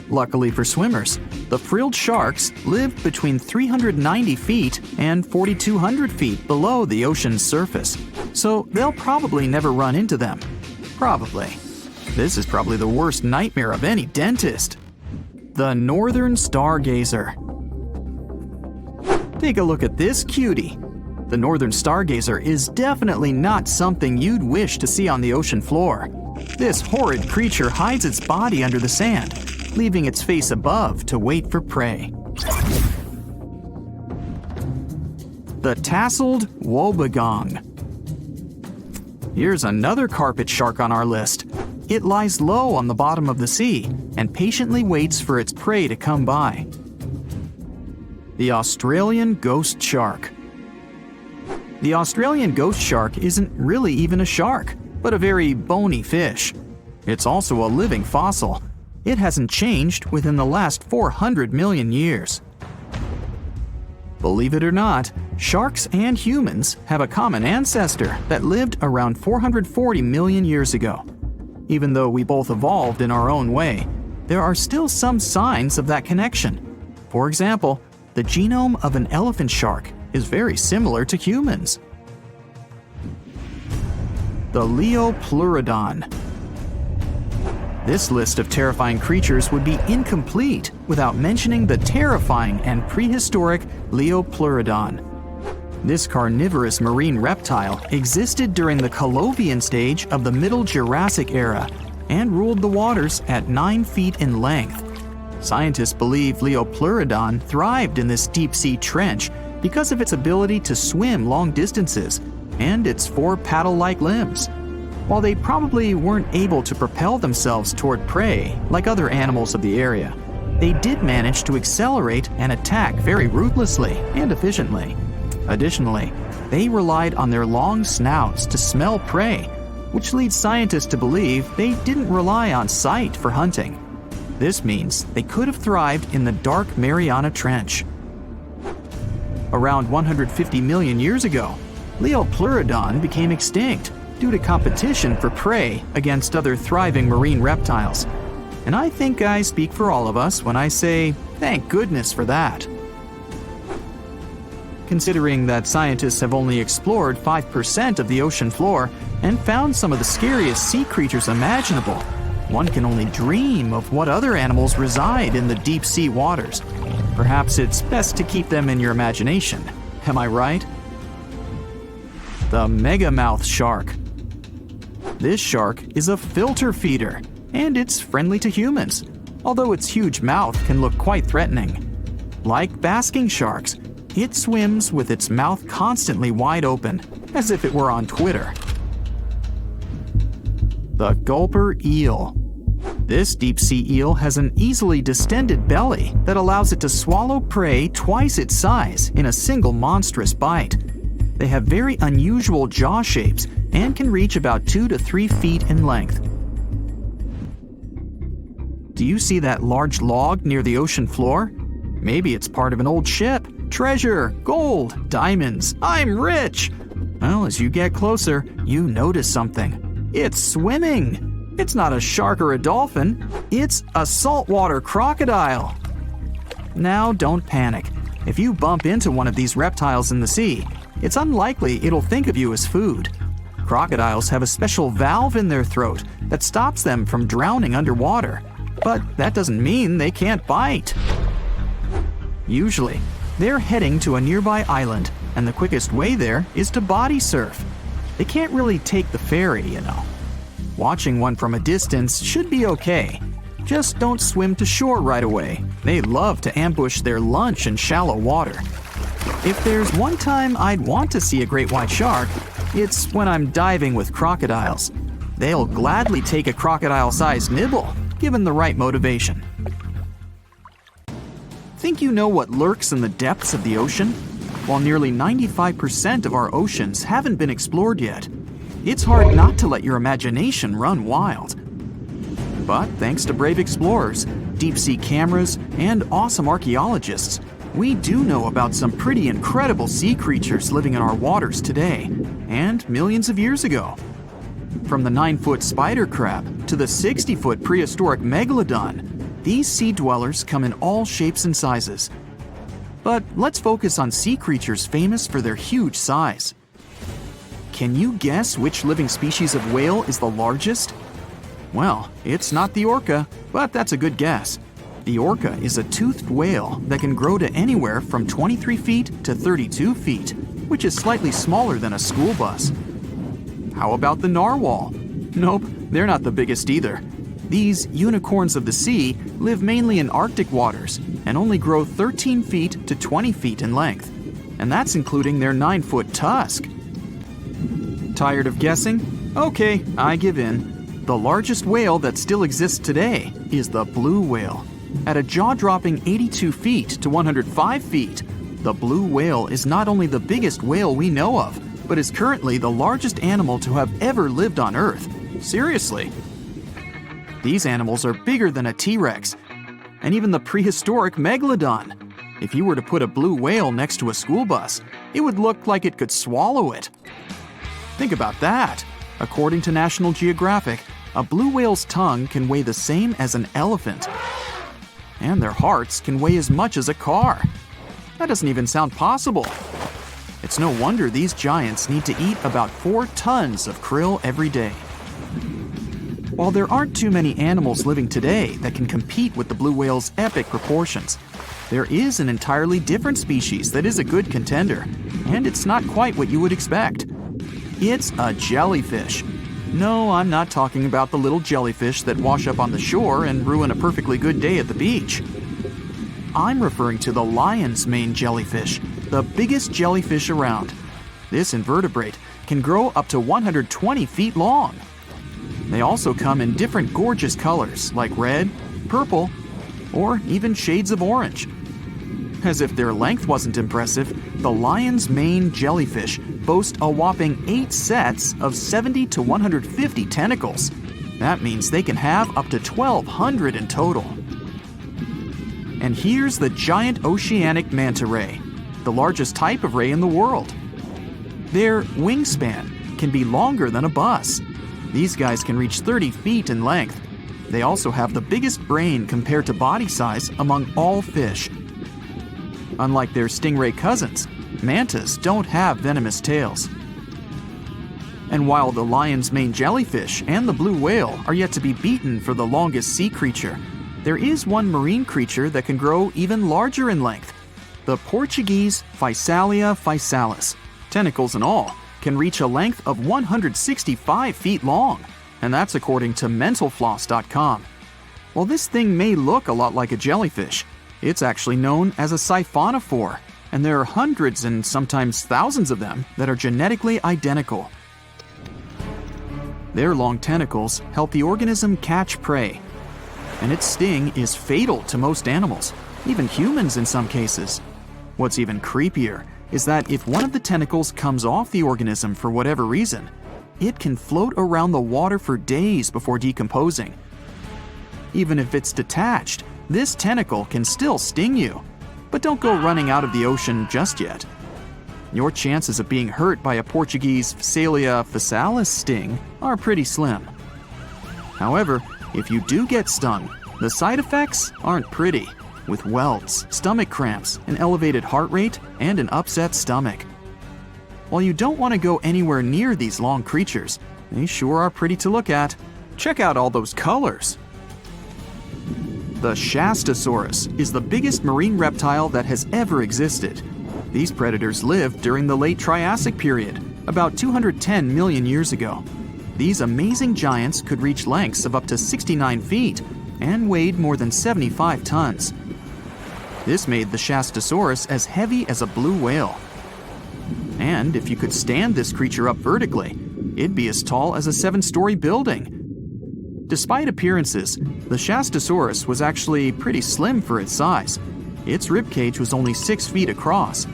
Luckily for swimmers, the frilled sharks live between 390 feet and 4,200 feet below the ocean's surface, so they'll probably never run into them. Probably. This is probably the worst nightmare of any dentist. The northern stargazer. Take a look at this cutie. The northern stargazer is definitely not something you'd wish to see on the ocean floor. This horrid creature hides its body under the sand, leaving its face above to wait for prey. The tasseled wobbegong. Here's another carpet shark on our list. It lies low on the bottom of the sea and patiently waits for its prey to come by. The Australian ghost shark. The Australian ghost shark isn't really even a shark, but a very bony fish. It's also a living fossil. It hasn't changed within the last 400 million years. Believe it or not, sharks and humans have a common ancestor that lived around 440 million years ago. Even though we both evolved in our own way, there are still some signs of that connection. For example, the genome of an elephant shark is very similar to humans. The Leopleurodon. This list of terrifying creatures would be incomplete without mentioning the terrifying and prehistoric Leopleurodon. This carnivorous marine reptile existed during the Colovian stage of the Middle Jurassic era and ruled the waters at 9 feet in length. Scientists believe Leopleurodon thrived in this deep-sea trench because of its ability to swim long distances and its 4 paddle-like limbs. While they probably weren't able to propel themselves toward prey like other animals of the area, they did manage to accelerate and attack very ruthlessly and efficiently. Additionally, they relied on their long snouts to smell prey, which leads scientists to believe they didn't rely on sight for hunting. This means they could have thrived in the dark Mariana Trench. Around 150 million years ago, Leopleurodon became extinct due to competition for prey against other thriving marine reptiles. And I think I speak for all of us when I say, thank goodness for that. Considering that scientists have only explored 5% of the ocean floor and found some of the scariest sea creatures imaginable, one can only dream of what other animals reside in the deep sea waters. Perhaps it's best to keep them in your imagination. Am I right? The megamouth shark. This shark is a filter feeder, and it's friendly to humans, although its huge mouth can look quite threatening. Like basking sharks, it swims with its mouth constantly wide open, as if it were on Twitter. The gulper eel. This deep-sea eel has an easily distended belly that allows it to swallow prey twice its size in a single monstrous bite. They have very unusual jaw shapes and can reach about 2 to 3 feet in length. Do you see that large log near the ocean floor? Maybe it's part of an old ship. Treasure, gold, diamonds, I'm rich! Well, as you get closer, you notice something. It's swimming! It's not a shark or a dolphin, it's a saltwater crocodile! Now don't panic. If you bump into one of these reptiles in the sea, it's unlikely it'll think of you as food. Crocodiles have a special valve in their throat that stops them from drowning underwater. But that doesn't mean they can't bite. Usually, they're heading to a nearby island, and the quickest way there is to body surf. They can't really take the ferry, you know. Watching one from a distance should be okay. Just don't swim to shore right away. They love to ambush their lunch in shallow water. If there's one time I'd want to see a great white shark, it's when I'm diving with crocodiles. They'll gladly take a crocodile-sized nibble, given the right motivation. Think you know what lurks in the depths of the ocean? While nearly 95% of our oceans haven't been explored yet, it's hard not to let your imagination run wild. But thanks to brave explorers, deep-sea cameras, and awesome archaeologists, we do know about some pretty incredible sea creatures living in our waters today, and millions of years ago. From the 9-foot spider crab to the 60-foot prehistoric megalodon, these sea dwellers come in all shapes and sizes. But let's focus on sea creatures famous for their huge size. Can you guess which living species of whale is the largest? Well, it's not the orca, but that's a good guess. The orca is a toothed whale that can grow to anywhere from 23 feet to 32 feet, which is slightly smaller than a school bus. How about the narwhal? Nope, they're not the biggest either. These unicorns of the sea live mainly in Arctic waters and only grow 13 feet to 20 feet in length, and that's including their 9-foot tusk. Tired of guessing? Okay, I give in. The largest whale that still exists today is the blue whale. At a jaw-dropping 82 feet to 105 feet, the blue whale is not only the biggest whale we know of, but is currently the largest animal to have ever lived on Earth. Seriously. These animals are bigger than a T-Rex, and even the prehistoric megalodon. If you were to put a blue whale next to a school bus, it would look like it could swallow it. Think about that. According to National Geographic, a blue whale's tongue can weigh the same as an elephant. And their hearts can weigh as much as a car. That doesn't even sound possible. It's no wonder these giants need to eat about 4 tons of krill every day. While there aren't too many animals living today that can compete with the blue whale's epic proportions, there is an entirely different species that is a good contender, and it's not quite what you would expect. It's a jellyfish. No, I'm not talking about the little jellyfish that wash up on the shore and ruin a perfectly good day at the beach. I'm referring to the lion's mane jellyfish, the biggest jellyfish around. This invertebrate can grow up to 120 feet long. They also come in different gorgeous colors like red, purple, or even shades of orange. As if their length wasn't impressive, the lion's mane jellyfish boast a whopping 8 sets of 70 to 150 tentacles. That means they can have up to 1,200 in total. And here's the giant oceanic manta ray, the largest type of ray in the world. Their wingspan can be longer than a bus. These guys can reach 30 feet in length. They also have the biggest brain compared to body size among all fish. Unlike their stingray cousins, mantas don't have venomous tails. And while the lion's mane jellyfish and the blue whale are yet to be beaten for the longest sea creature, there is one marine creature that can grow even larger in length. The Portuguese Physalia physalis, tentacles and all, can reach a length of 165 feet long, and that's according to mentalfloss.com. While this thing may look a lot like a jellyfish, it's actually known as a siphonophore, and there are hundreds and sometimes thousands of them that are genetically identical. Their long tentacles help the organism catch prey, and its sting is fatal to most animals, even humans in some cases. What's even creepier is that if one of the tentacles comes off the organism for whatever reason, it can float around the water for days before decomposing. Even if it's detached, this tentacle can still sting you. But don't go running out of the ocean just yet. Your chances of being hurt by a Portuguese Phacelia phasalis sting are pretty slim. However, if you do get stung, the side effects aren't pretty, with welts, stomach cramps, an elevated heart rate, and an upset stomach. While you don't want to go anywhere near these long creatures, they sure are pretty to look at. Check out all those colors. The Shastasaurus is the biggest marine reptile that has ever existed. These predators lived during the late Triassic period, about 210 million years ago. These amazing giants could reach lengths of up to 69 feet and weighed more than 75 tons. This made the Shastasaurus as heavy as a blue whale. And if you could stand this creature up vertically, it'd be as tall as a 7-story building. Despite appearances, the Shastasaurus was actually pretty slim for its size. Its ribcage was only 6 feet across.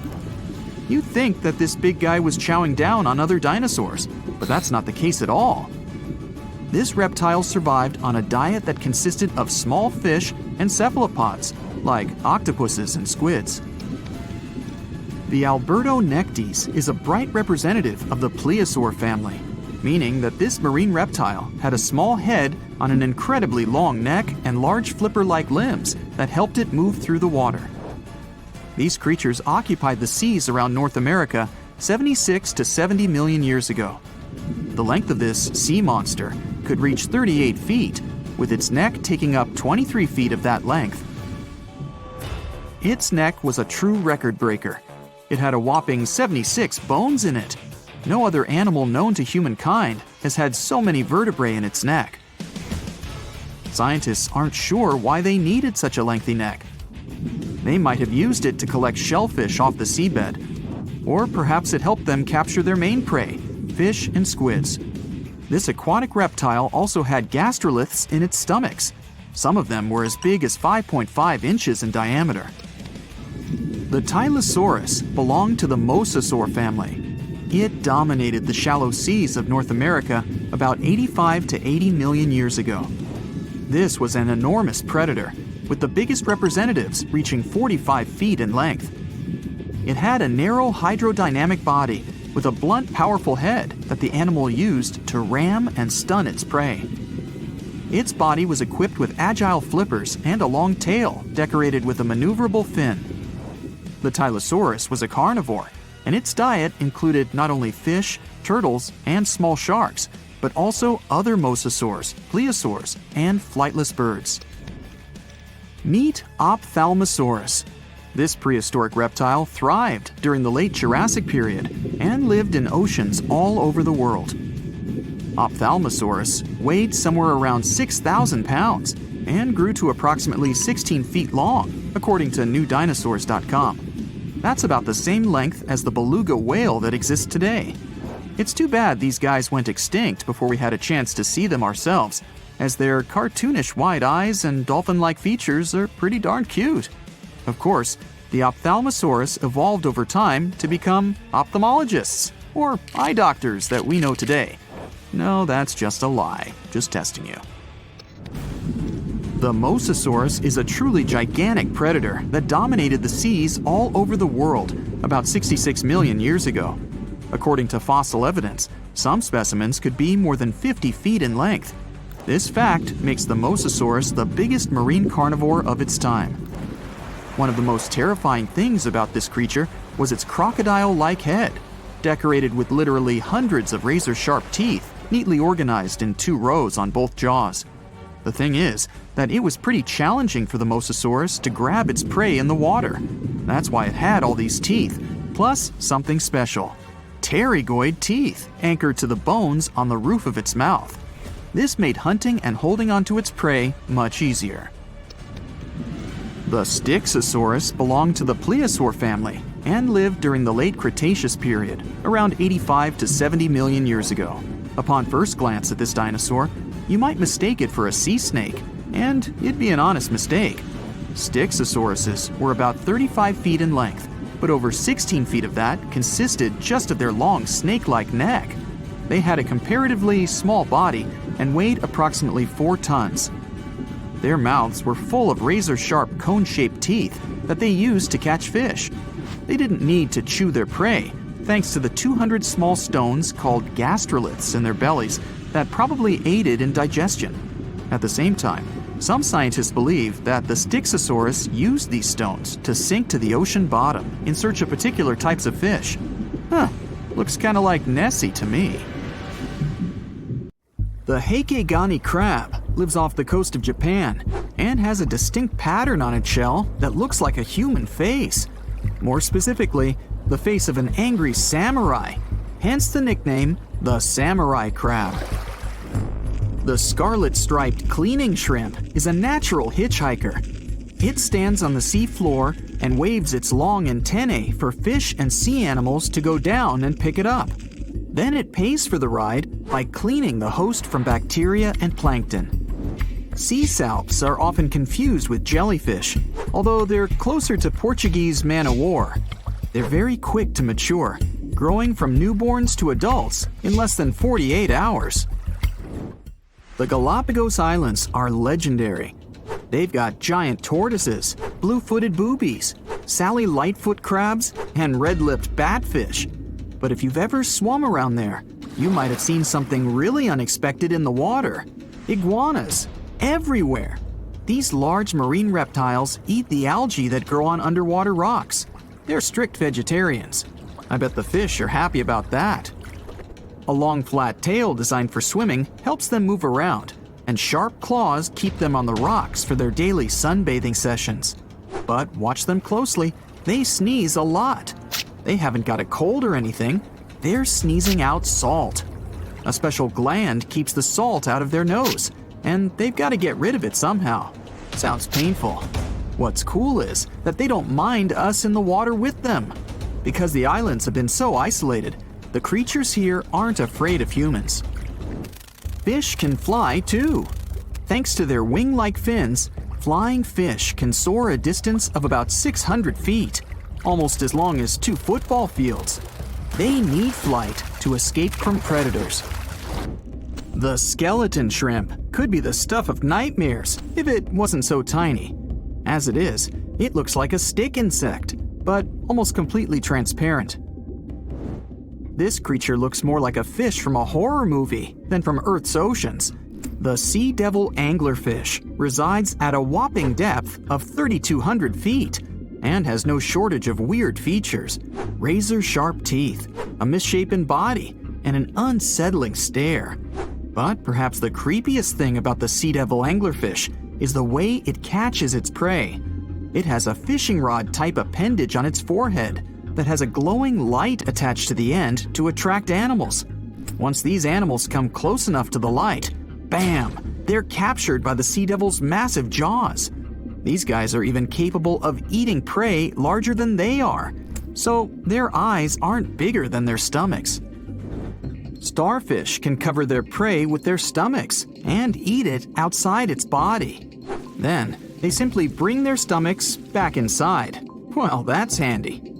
You'd think that this big guy was chowing down on other dinosaurs, but that's not the case at all. This reptile survived on a diet that consisted of small fish and cephalopods, like octopuses and squids. The Albertonectes is a bright representative of the plesiosaur family, meaning that this marine reptile had a small head on an incredibly long neck and large flipper-like limbs that helped it move through the water. These creatures occupied the seas around North America 76 to 70 million years ago. The length of this sea monster could reach 38 feet, with its neck taking up 23 feet of that length. Its neck was a true record breaker. It had a whopping 76 bones in it. No other animal known to humankind has had so many vertebrae in its neck. Scientists aren't sure why they needed such a lengthy neck. They might have used it to collect shellfish off the seabed, or perhaps it helped them capture their main prey, fish and squids. This aquatic reptile also had gastroliths in its stomachs. Some of them were as big as 5.5 inches in diameter. The Tylosaurus belonged to the Mosasaur family. It dominated the shallow seas of North America about 85 to 80 million years ago. This was an enormous predator, with the biggest representatives reaching 45 feet in length. It had a narrow hydrodynamic body with a blunt, powerful head that the animal used to ram and stun its prey. Its body was equipped with agile flippers and a long tail decorated with a maneuverable fin. The Tylosaurus was a carnivore, and its diet included not only fish, turtles, and small sharks, but also other mosasaurs, plesiosaurs, and flightless birds. Meet Ophthalmosaurus. This prehistoric reptile thrived during the late Jurassic period and lived in oceans all over the world. Ophthalmosaurus weighed somewhere around 6,000 pounds and grew to approximately 16 feet long, according to newdinosaurs.com. That's about the same length as the beluga whale that exists today. It's too bad these guys went extinct before we had a chance to see them ourselves, as their cartoonish wide eyes and dolphin-like features are pretty darn cute. Of course, the Ophthalmosaurus evolved over time to become ophthalmologists, or eye doctors that we know today. No, that's just a lie. Just testing you. The Mosasaurus is a truly gigantic predator that dominated the seas all over the world about 66 million years ago. According to fossil evidence, some specimens could be more than 50 feet in length. This fact makes the Mosasaurus the biggest marine carnivore of its time. One of the most terrifying things about this creature was its crocodile-like head, decorated with literally hundreds of razor-sharp teeth, neatly organized in 2 rows on both jaws. The thing is that it was pretty challenging for the Mosasaurus to grab its prey in the water. That's why it had all these teeth, plus something special: pterygoid teeth anchored to the bones on the roof of its mouth. This made hunting and holding onto its prey much easier. The Styxosaurus belonged to the plesiosaur family and lived during the late Cretaceous period, around 85 to 70 million years ago. Upon first glance at this dinosaur, you might mistake it for a sea snake, and it'd be an honest mistake. Styxosauruses were about 35 feet in length, but over 16 feet of that consisted just of their long snake-like neck. They had a comparatively small body and weighed approximately 4 tons. Their mouths were full of razor-sharp cone-shaped teeth that they used to catch fish. They didn't need to chew their prey, thanks to the 200 small stones called gastroliths in their bellies that probably aided in digestion. At the same time, some scientists believe that the Styxosaurus used these stones to sink to the ocean bottom in search of particular types of fish. Looks kinda like Nessie to me. The Heikegani crab lives off the coast of Japan and has a distinct pattern on its shell that looks like a human face. More specifically, the face of an angry samurai, hence the nickname the samurai crab. The scarlet-striped cleaning shrimp is a natural hitchhiker. It stands on the sea floor and waves its long antennae for fish and sea animals to go down and pick it up. Then it pays for the ride by cleaning the host from bacteria and plankton. Sea salps are often confused with jellyfish, although they're closer to Portuguese man-o'-war. They're very quick to mature, growing from newborns to adults in less than 48 hours. The Galapagos Islands are legendary. They've got giant tortoises, blue-footed boobies, Sally Lightfoot crabs, and red-lipped batfish. But if you've ever swum around there, you might have seen something really unexpected in the water. Iguanas, everywhere. These large marine reptiles eat the algae that grow on underwater rocks. They're strict vegetarians. I bet the fish are happy about that. A long flat tail designed for swimming helps them move around, and sharp claws keep them on the rocks for their daily sunbathing sessions. But watch them closely, they sneeze a lot. They haven't got a cold or anything, they're sneezing out salt. A special gland keeps the salt out of their nose, and they've got to get rid of it somehow. Sounds painful. What's cool is that they don't mind us in the water with them. Because the islands have been so isolated, the creatures here aren't afraid of humans. Fish can fly too. Thanks to their wing-like fins, flying fish can soar a distance of about 600 feet, almost as long as 2 football fields. They need flight to escape from predators. The skeleton shrimp could be the stuff of nightmares if it wasn't so tiny. As it is, it looks like a stick insect, but almost completely transparent. This creature looks more like a fish from a horror movie than from Earth's oceans. The sea devil anglerfish resides at a whopping depth of 3,200 feet and has no shortage of weird features: razor-sharp teeth, a misshapen body, and an unsettling stare. But perhaps the creepiest thing about the sea devil anglerfish is the way it catches its prey. It has a fishing rod type appendage on its forehead that has a glowing light attached to the end to attract animals. Once these animals come close enough to the light, bam, they're captured by the sea devil's massive jaws. These guys are even capable of eating prey larger than they are, so their eyes aren't bigger than their stomachs. Starfish can cover their prey with their stomachs and eat it outside its body. Then, they simply bring their stomachs back inside. Well, that's handy.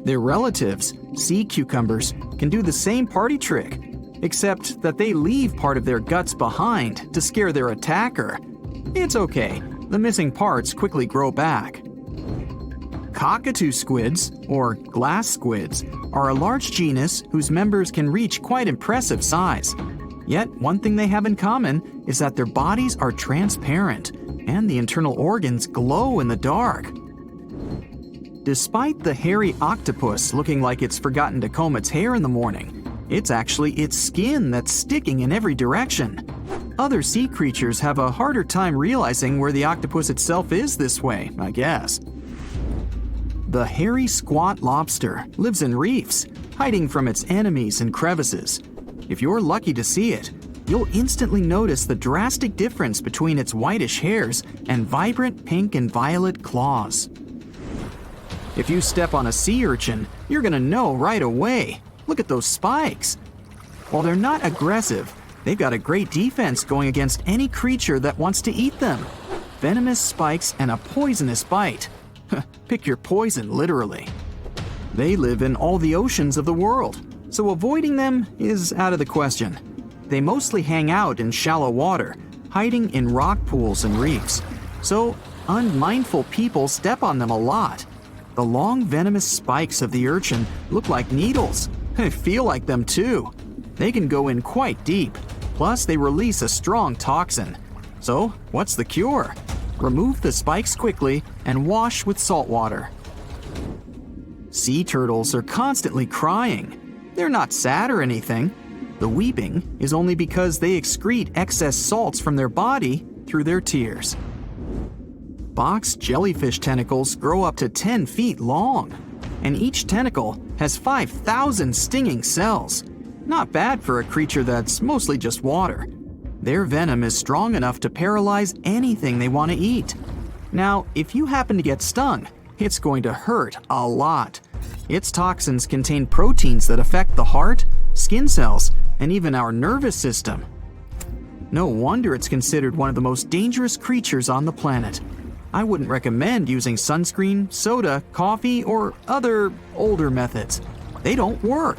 Their relatives, sea cucumbers, can do the same party trick, except that they leave part of their guts behind to scare their attacker. It's okay, the missing parts quickly grow back. Cockatoo squids, or glass squids, are a large genus whose members can reach quite impressive size. Yet, one thing they have in common is that their bodies are transparent, and the internal organs glow in the dark. Despite the hairy octopus looking like it's forgotten to comb its hair in the morning, it's actually its skin that's sticking in every direction. Other sea creatures have a harder time realizing where the octopus itself is this way, I guess. The hairy squat lobster lives in reefs, hiding from its enemies in crevices. If you're lucky to see it, you'll instantly notice the drastic difference between its whitish hairs and vibrant pink and violet claws. If you step on a sea urchin, you're gonna know right away. Look at those spikes. While they're not aggressive, they've got a great defense going against any creature that wants to eat them. Venomous spikes and a poisonous bite. Pick your poison, literally. They live in all the oceans of the world, so avoiding them is out of the question. They mostly hang out in shallow water, hiding in rock pools and reefs, so unmindful people step on them a lot. The long venomous spikes of the urchin look like needles. They feel like them too. They can go in quite deep, plus they release a strong toxin. So what's the cure? Remove the spikes quickly and wash with salt water. Sea turtles are constantly crying. They're not sad or anything. The weeping is only because they excrete excess salts from their body through their tears. Box jellyfish tentacles grow up to 10 feet long, and each tentacle has 5,000 stinging cells. Not bad for a creature that's mostly just water. Their venom is strong enough to paralyze anything they want to eat. Now, if you happen to get stung, it's going to hurt a lot. Its toxins contain proteins that affect the heart, skin cells, and even our nervous system. No wonder it's considered one of the most dangerous creatures on the planet. I wouldn't recommend using sunscreen, soda, coffee, or other older methods. They don't work.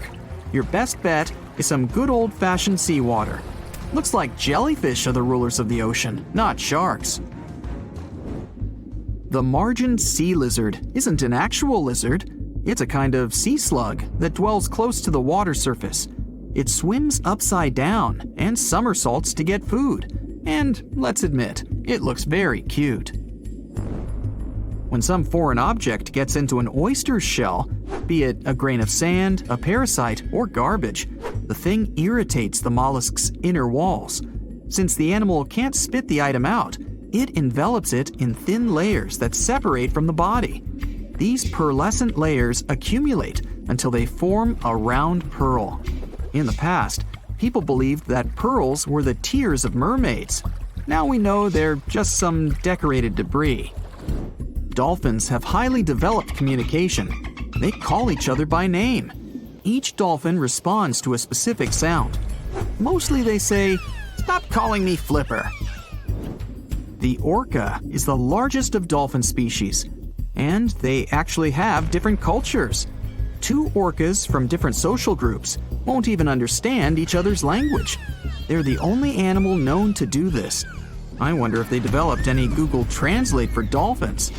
Your best bet is some good old-fashioned seawater. Looks like jellyfish are the rulers of the ocean, not sharks. The margin sea lizard isn't an actual lizard. It's a kind of sea slug that dwells close to the water surface. It swims upside down and somersaults to get food. And let's admit, it looks very cute. When some foreign object gets into an oyster's shell, be it a grain of sand, a parasite, or garbage, the thing irritates the mollusk's inner walls. Since the animal can't spit the item out, it envelops it in thin layers that separate from the body. These pearlescent layers accumulate until they form a round pearl. In the past, people believed that pearls were the tears of mermaids. Now we know they're just some decorated debris. Dolphins have highly developed communication. They call each other by name. Each dolphin responds to a specific sound. Mostly they say, "Stop calling me Flipper." The orca is the largest of dolphin species, and they actually have different cultures. Two orcas from different social groups won't even understand each other's language. They're the only animal known to do this. I wonder if they developed any Google Translate for dolphins.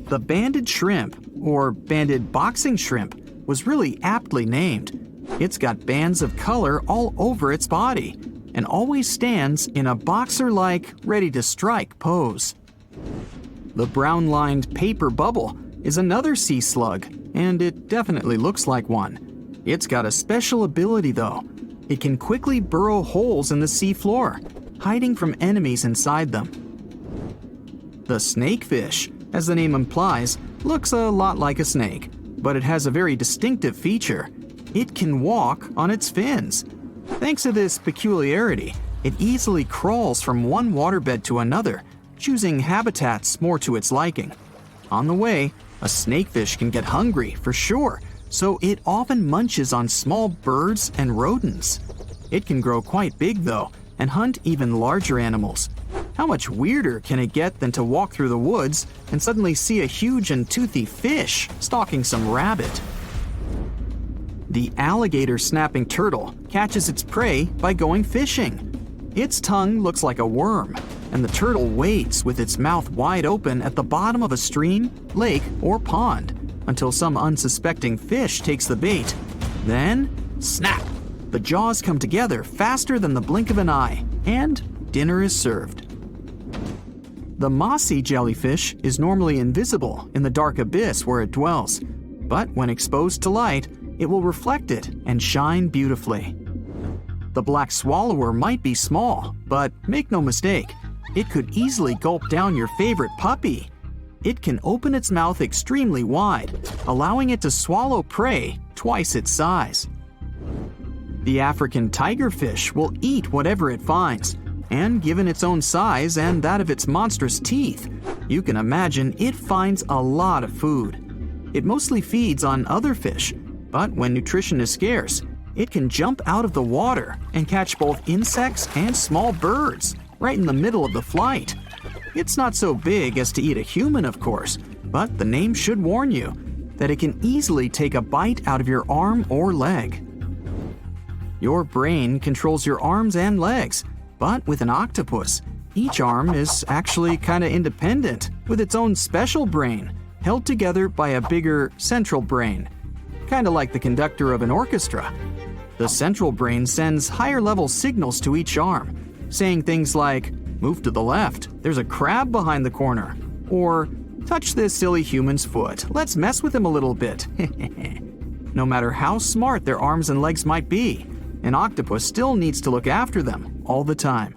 The banded shrimp, or banded boxing shrimp, was really aptly named. It's got bands of color all over its body and always stands in a boxer-like, ready-to-strike pose. The brown-lined paper bubble is another sea slug, and it definitely looks like one. It's got a special ability though. It can quickly burrow holes in the sea floor, hiding from enemies inside them. The snakefish, as the name implies, looks a lot like a snake, but it has a very distinctive feature. It can walk on its fins. Thanks to this peculiarity, it easily crawls from one waterbed to another, choosing habitats more to its liking. On the way, a snakefish can get hungry for sure, so it often munches on small birds and rodents. It can grow quite big though, and hunt even larger animals. How much weirder can it get than to walk through the woods and suddenly see a huge and toothy fish stalking some rabbit? The alligator snapping turtle catches its prey by going fishing. Its tongue looks like a worm, and the turtle waits with its mouth wide open at the bottom of a stream, lake, or pond until some unsuspecting fish takes the bait. Then, snap! The jaws come together faster than the blink of an eye, and dinner is served. The mossy jellyfish is normally invisible in the dark abyss where it dwells, but when exposed to light, it will reflect it and shine beautifully. The black swallower might be small, but make no mistake, it could easily gulp down your favorite puppy. It can open its mouth extremely wide, allowing it to swallow prey twice its size. The African tigerfish will eat whatever it finds, and given its own size and that of its monstrous teeth, you can imagine it finds a lot of food. It mostly feeds on other fish, but when nutrition is scarce, it can jump out of the water and catch both insects and small birds right in the middle of the flight. It's not so big as to eat a human, of course, but the name should warn you. that it can easily take a bite out of your arm or leg. Your brain controls your arms and legs, but with an octopus, each arm is actually kinda independent, with its own special brain, held together by a bigger central brain, kinda like the conductor of an orchestra. The central brain sends higher-level signals to each arm, saying things like, "Move to the left, there's a crab behind the corner," or "Touch this silly human's foot, let's mess with him a little bit." No matter how smart their arms and legs might be, an octopus still needs to look after them all the time.